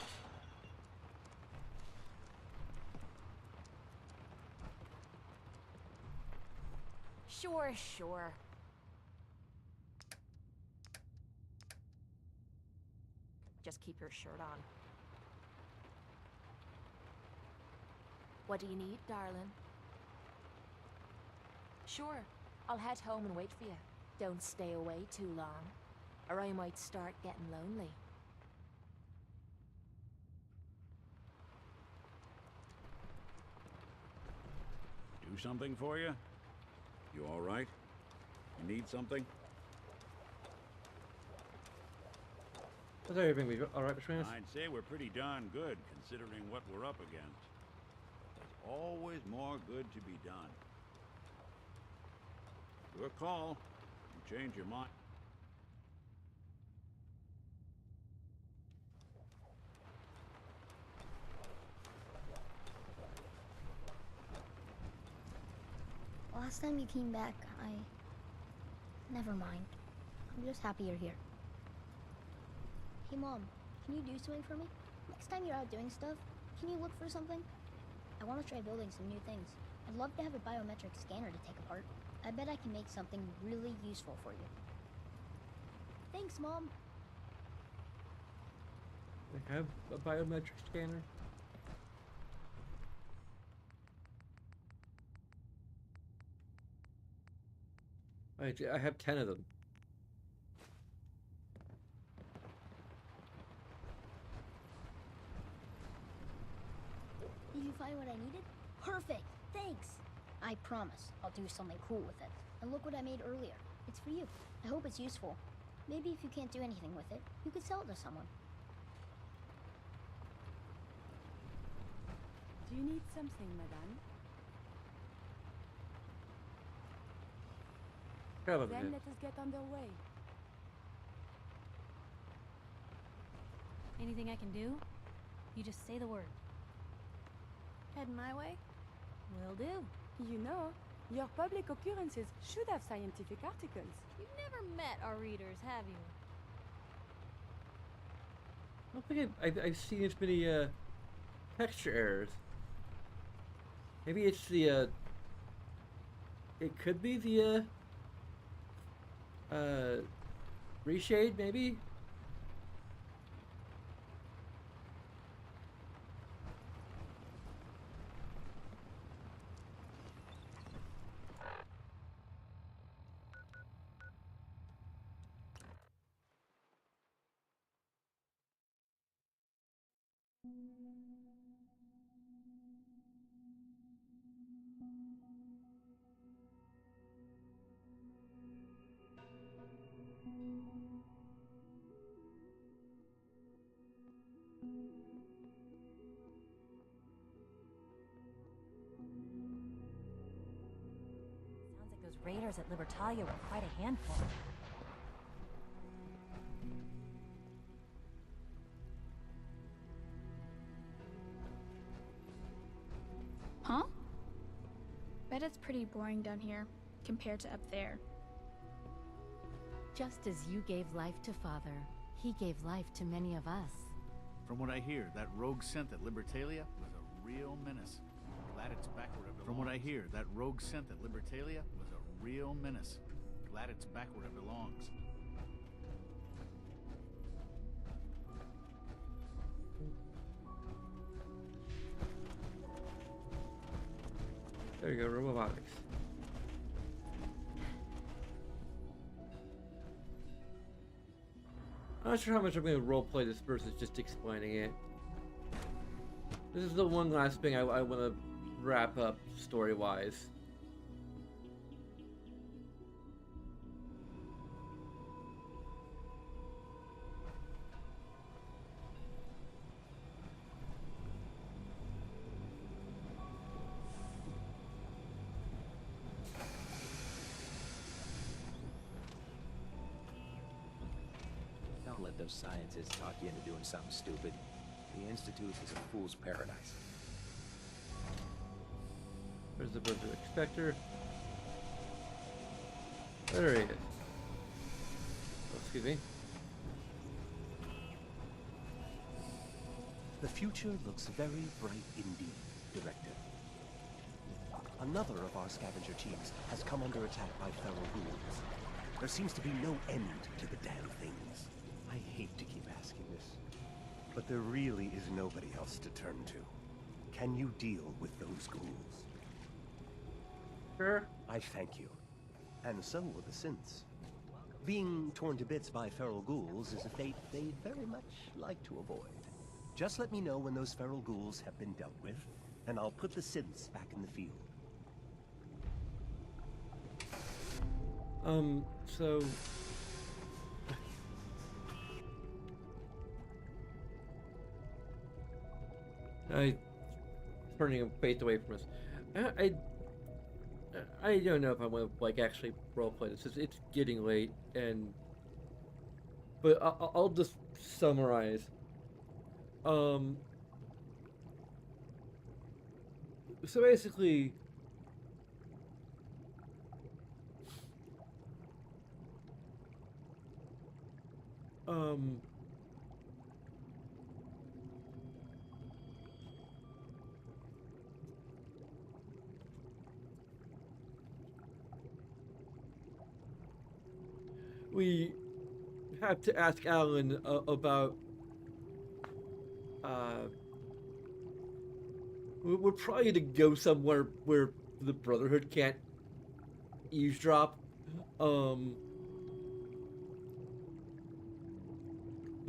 Sure, sure. Just keep your shirt on. What do you need, darling? Sure, I'll head home and wait for you. Don't stay away too long, or I might start getting lonely. Do something for you? You all right? You need something? How's everything be alright between us? I'd say we're pretty darn good, considering what we're up against. There's always more good to be done. Your call. You change your mind. Last time you came back, Never mind. I'm just happy you're here. Hey Mom, can you do something for me? Next time you're out doing stuff, can you look for something? I want to try building some new things. I'd love to have a biometric scanner to take apart. I bet I can make something really useful for you. Thanks, Mom. I have a biometric scanner. I have 10 of them. Did you find what I needed? Perfect! Thanks! I promise I'll do something cool with it. And look what I made earlier. It's for you. I hope it's useful. Maybe if you can't do anything with it, you could sell it to someone. Do you need something, madame? Probably. Then let us get underway. Anything I can do? You just say the word. Head my way? Will do. You know, your public occurrences should have scientific articles. You've never met our readers, have you? I don't think I've seen as many texture errors. Maybe it's the it could be the reshade, maybe? Sounds like those raiders at Libertalia were quite a handful. Huh? Bet it's pretty boring down here compared to up there. Just as you gave life to Father, he gave life to many of us. From what I hear, that rogue scent at Libertalia was a real menace. Glad it's back where it belongs. From what I hear, that rogue scent at Libertalia was a real menace. Glad it's back where it belongs. There you go, robotics. I'm not sure how much I'm going to roleplay this versus just explaining it. This is the one last thing I want to wrap up story-wise. Don't let those scientists talk you into doing something stupid. The Institute is a fool's paradise. Where's the Berserk Spectre? There he is. Oh, excuse me. The future looks very bright indeed, Director. Another of our scavenger teams has come under attack by feral ghouls. There seems to be no end to the damn things. I hate to keep asking this, but there really is nobody else to turn to. Can you deal with those ghouls? Sure. I thank you. And so will the synths. Being torn to bits by feral ghouls is a fate they'd very much like to avoid. Just let me know when those feral ghouls have been dealt with, and I'll put the synths back in the field. So... turning faith away from us. I don't know if I want to like actually roleplay this. It's getting late, but I'll just summarize. So basically, we have to ask Alan about. We're probably to go somewhere where the Brotherhood can't eavesdrop. But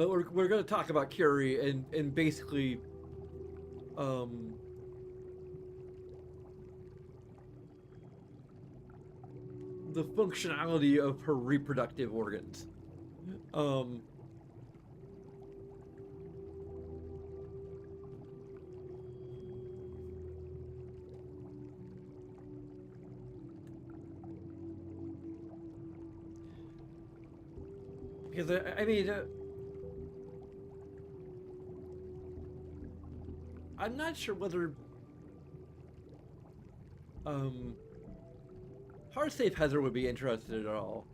we're going to talk about Curie and basically, the functionality of her reproductive organs. Because I mean, I'm not sure whether Hardsafe Heather would be interested at all.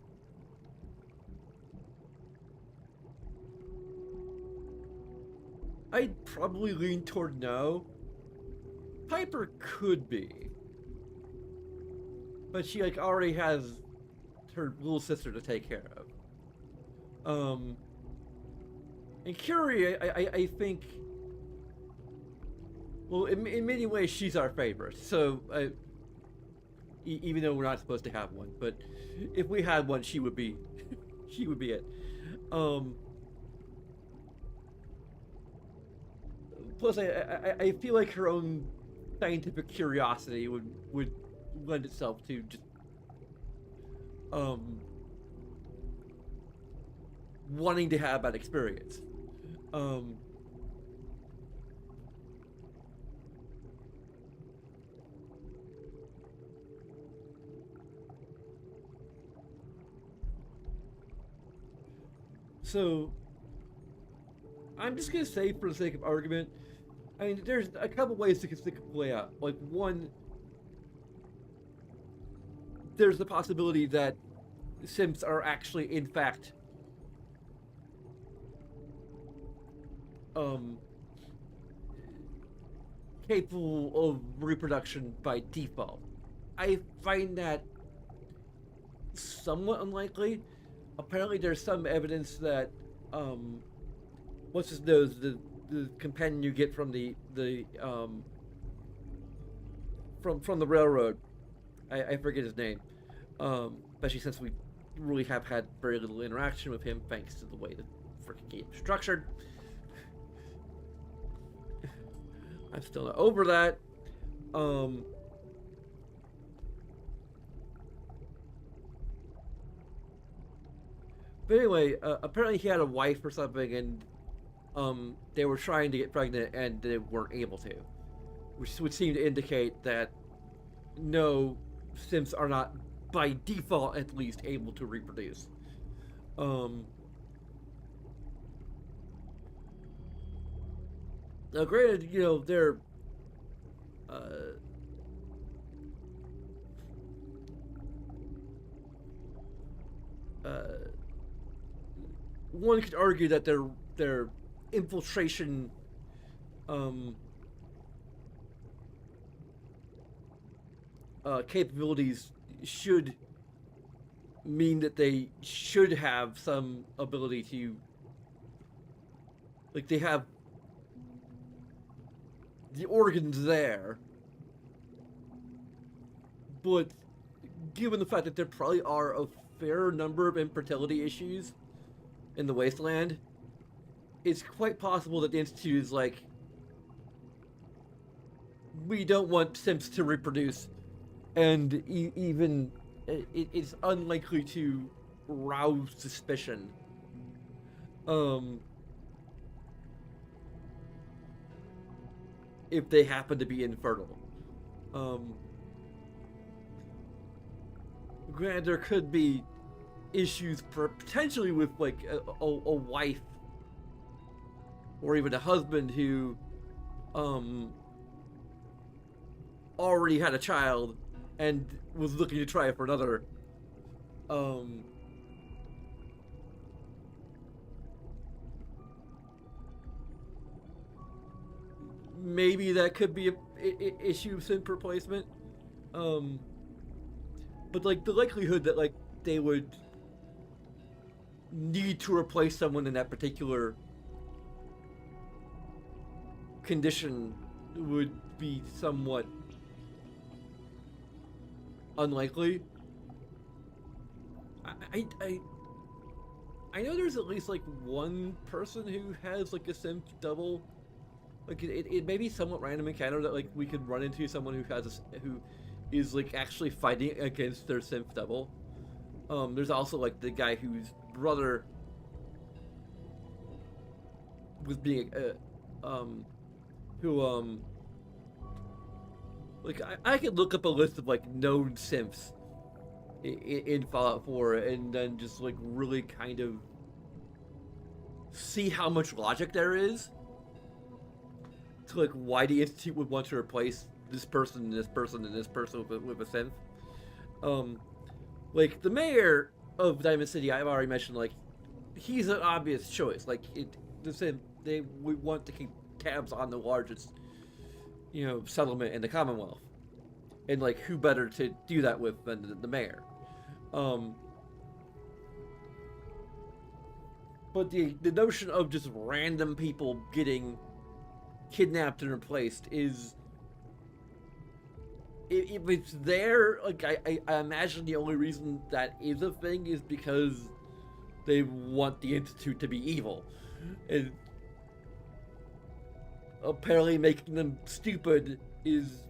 I'd probably lean toward no. Piper could be, but she like already has her little sister to take care of. And Curie, I think, well, in many ways, she's our favorite. So, even though we're not supposed to have one, but if we had one, she would be, she would be it. Plus, I feel like her own scientific curiosity would lend itself to just, wanting to have that experience. So, I'm just gonna say, for the sake of argument, I mean, there's a couple ways this could play out. Like, one, there's the possibility that Sims are actually, in fact, capable of reproduction by default. I find that somewhat unlikely. Apparently there's some evidence that what's his nose, the companion you get from the from the railroad, I forget his name, especially since we really have had very little interaction with him thanks to the way the freaking game is structured. I'm still not over that. But anyway, apparently he had a wife or something, and they were trying to get pregnant and they weren't able to, which would seem to indicate that no, Sims are not, by default at least, able to reproduce. Now, granted, you know, they're one could argue that their infiltration capabilities should mean that they should have some ability to, like, they have the organs there, but given the fact that there probably are a fair number of infertility issues in the wasteland, it's quite possible that the Institute is like, we don't want Sims to reproduce, and even it's unlikely to rouse suspicion. If they happen to be infertile. Granted, there could be issues potentially with, like, a wife or even a husband who already had a child and was looking to try it for another. maybe that could be a issue of synth replacement. But like the likelihood that like they would need to replace someone in that particular condition would be somewhat unlikely. I know there's at least like one person who has like a synth double. Like it may be somewhat random encounter that like we could run into someone who has who is like actually fighting against their synth double. There's also like the guy whose brother was being like I could look up a list of like known synths in Fallout 4 and then just like really kind of see how much logic there is to like why the Institute would want to replace this person and this person and this person with a synth. Like the mayor of Diamond City, I've already mentioned, like he's an obvious choice. Like the synth, we want to keep tabs on the largest, settlement in the Commonwealth, and like who better to do that with than the mayor. But the notion of just random people getting kidnapped and replaced is, if it's there, like I imagine the only reason that is a thing is because they want the Institute to be evil, and apparently making them stupid is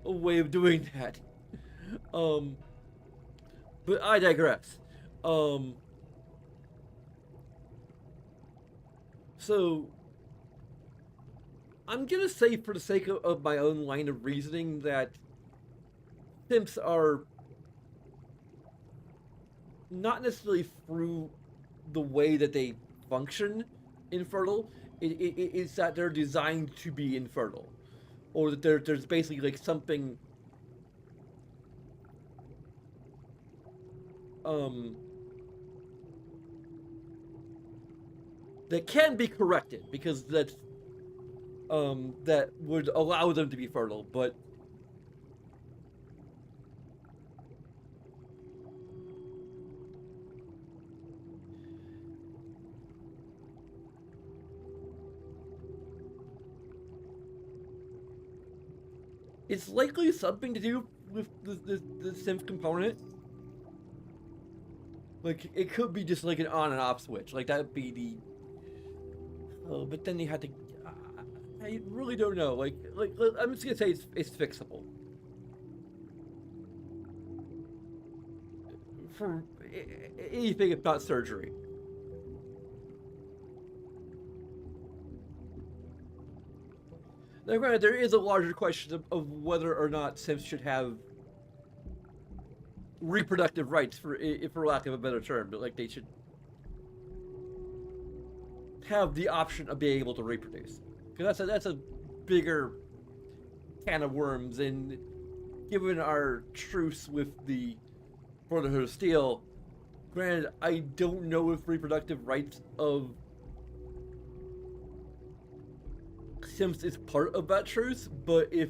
a way of doing that. But I digress. So I'm gonna say, for the sake of my own line of reasoning, that synths are not necessarily through the way that they function infertile. It's that they're designed to be infertile, or that there's basically like something that can be corrected, because that's that would allow them to be fertile, but it's likely something to do with the synth component. Like, it could be just like an on and off switch. Like, that would be the... Oh, but then you have to... I really don't know. Like I'm just gonna say it's fixable. For anything if not surgery. Now, granted, there is a larger question of whether or not synths should have reproductive rights, for lack of a better term, but like they should have the option of being able to reproduce. Because that's a bigger can of worms, and given our truce with the Brotherhood of Steel, granted, I don't know if reproductive rights of synths is part of that truce, but if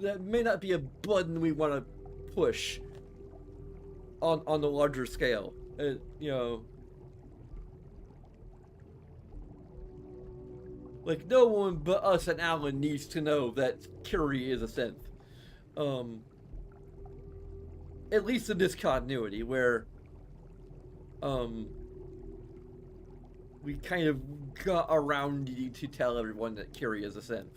that may not be a button we want to push on the larger scale, Like, no one but us and Alan needs to know that Curie is a synth. At least in this continuity, where we kind of got around needing to tell everyone that Curie is a synth.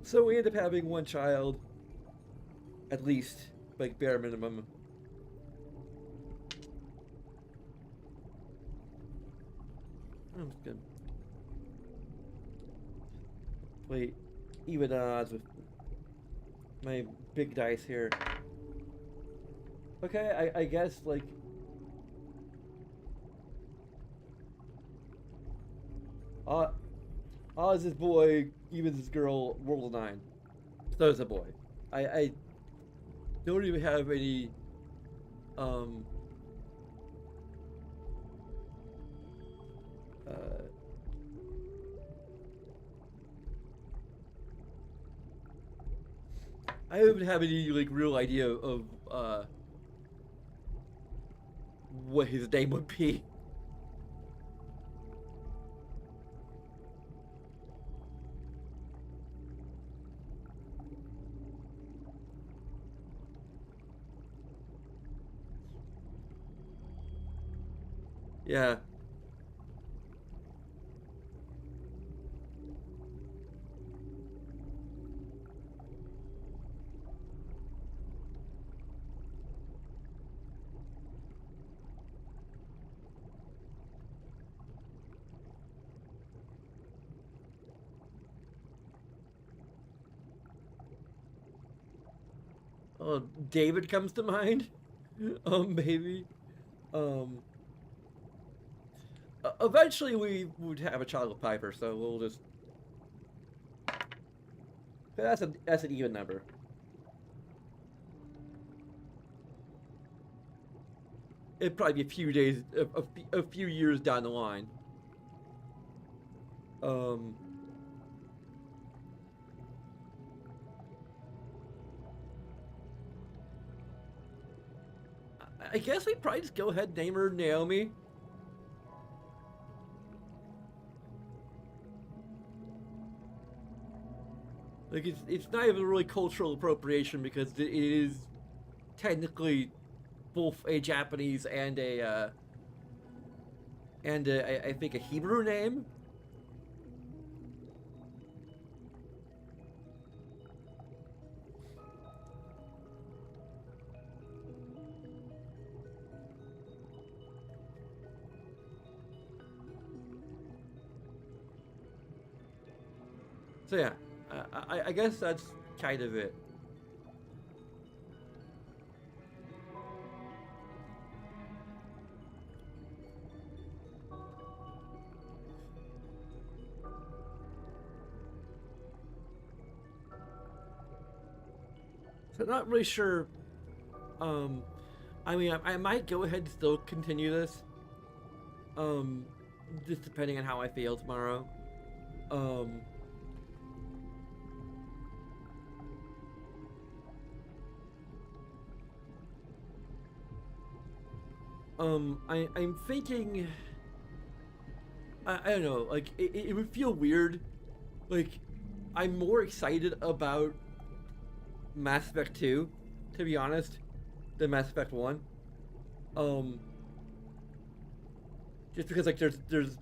So we end up having one child, at least, like bare minimum. I'm just gonna play even odds with my big dice here. Okay, I guess like Oz is boy, Evans is girl, World 9. So is a boy. I don't even have any I don't even have any like real idea of what his name would be. Yeah. David comes to mind. Maybe. Eventually we would have a child with Piper, so we'll just. That's an even number. It'd probably be a few days, a few years down the line. I guess we probably just go ahead and name her Naomi. Like it's not even really cultural appropriation because it is technically both a Japanese and I think a Hebrew name. So yeah, I guess that's kind of it. So not really sure. I mean, I might go ahead and still continue this. Just depending on how I feel tomorrow. I'm thinking. I don't know. Like it would feel weird. Like I'm more excited about Mass Effect 2, to be honest, than Mass Effect 1. Just because like there's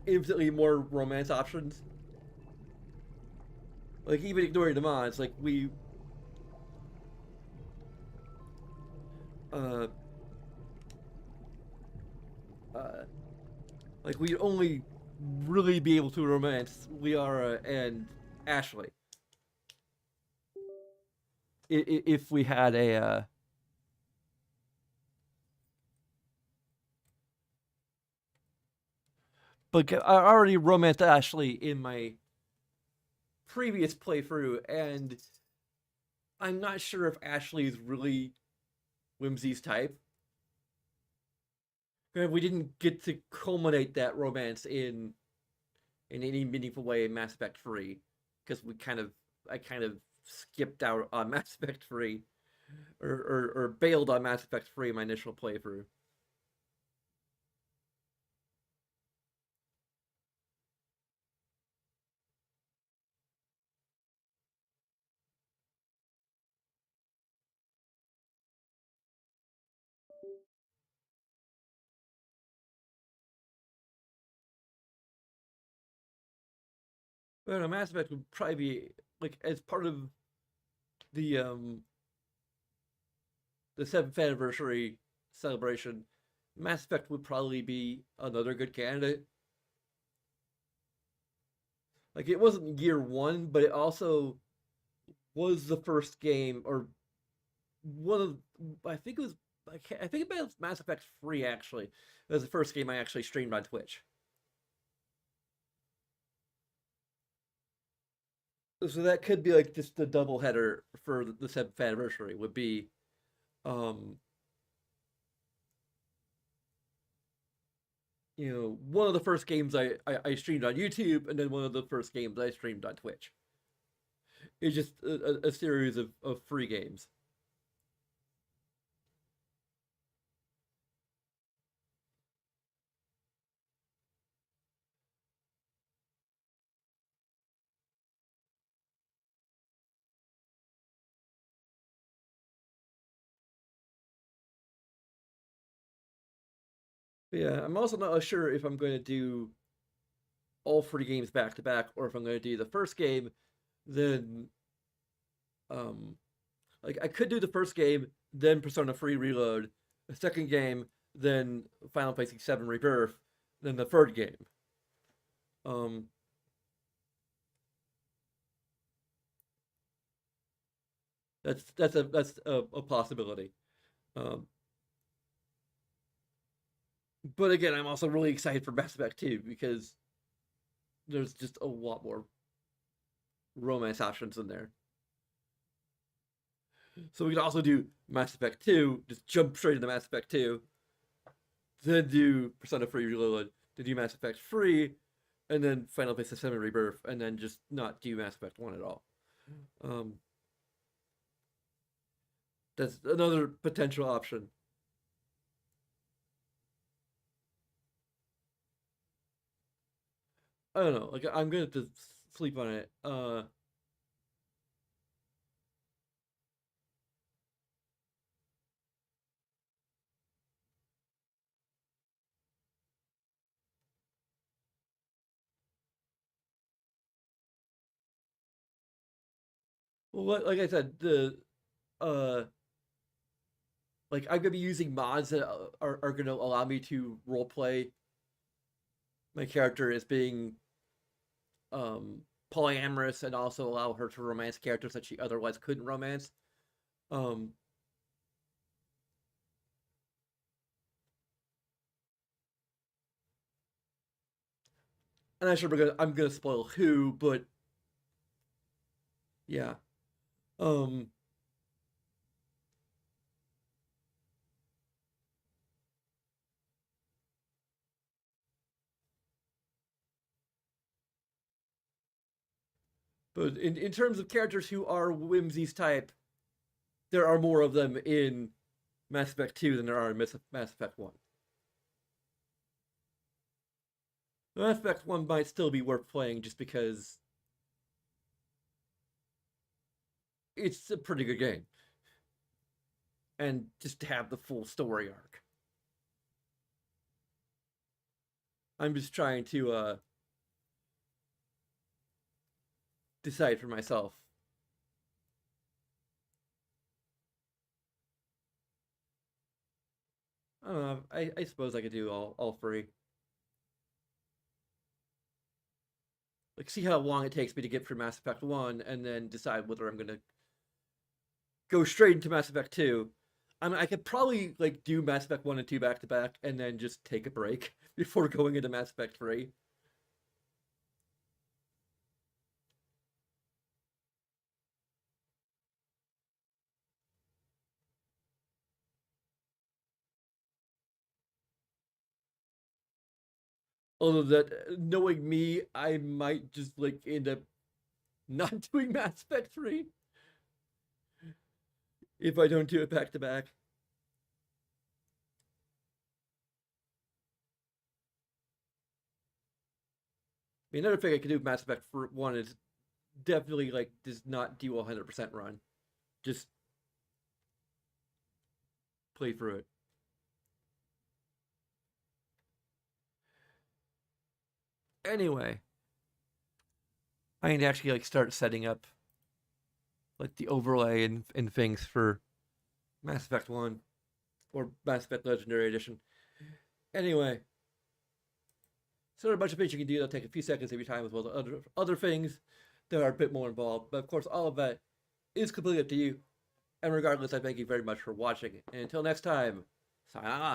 infinitely more romance options. Like even ignoring the mods, like we like we'd only really be able to romance Liara and Ashley if we had a but I already romanced Ashley in my previous playthrough, and I'm not sure if Ashley is really Whimsy's type. We didn't get to culminate that romance in any meaningful way in Mass Effect 3, because I kind of skipped out on Mass Effect 3, or bailed on Mass Effect 3 in my initial playthrough. But no, Mass Effect would probably be like as part of the 7th anniversary celebration. Mass Effect would probably be another good candidate. Like it wasn't year one, but it also was the first game, or one of I think it was I think it was Mass Effect 3 actually. It was the first game I actually streamed on Twitch. So that could be like just the double header for the 7th anniversary would be one of the first games I streamed on YouTube, and then one of the first games I streamed on Twitch. It's just a series of free games. But yeah, I'm also not sure if I'm going to do all 3 games back to back, or if I'm going to do the first game, then like I could do the first game, then Persona 3 Reload, the second game, then Final Fantasy 7 Rebirth, then the third game. That's a possibility. But again, I'm also really excited for Mass Effect 2 because there's just a lot more romance options in there. So we can also do Mass Effect 2, just jump straight into Mass Effect 2, then do Persona 3 Reloaded, then do Mass Effect 3, and then Final Fantasy 7 Rebirth, and then just not do Mass Effect 1 at all. That's another potential option. I don't know. Like I'm gonna have to sleep on it. Well, like I said, like I'm gonna be using mods that are gonna allow me to roleplay my character as being polyamorous and also allow her to romance characters that she otherwise couldn't romance. I'm not sure I'm gonna spoil who, but yeah. But in terms of characters who are Whimsy's type, there are more of them in Mass Effect 2 than there are in Mass Effect 1. Mass Effect 1 might still be worth playing just because it's a pretty good game. And just to have the full story arc. I'm just trying to decide for myself. I don't know. I suppose I could do all 3. Like, see how long it takes me to get through Mass Effect 1, and then decide whether I'm gonna go straight into Mass Effect 2. I could probably like do Mass Effect 1 and 2 back to back, and then just take a break before going into Mass Effect 3. Although that, knowing me, I might just like end up not doing Mass Effect 3 if I don't do it back to back. I mean, another thing I could do with Mass Effect 1 is definitely like does not do 100% run. Just play through it. Anyway, I need to actually like start setting up like the overlay and things for Mass Effect 1 or Mass Effect Legendary Edition. Anyway, so there are a bunch of things you can do that'll take a few seconds every time, as well as other things that are a bit more involved. But of course, all of that is completely up to you. And regardless, I thank you very much for watching. And until next time, sayonara.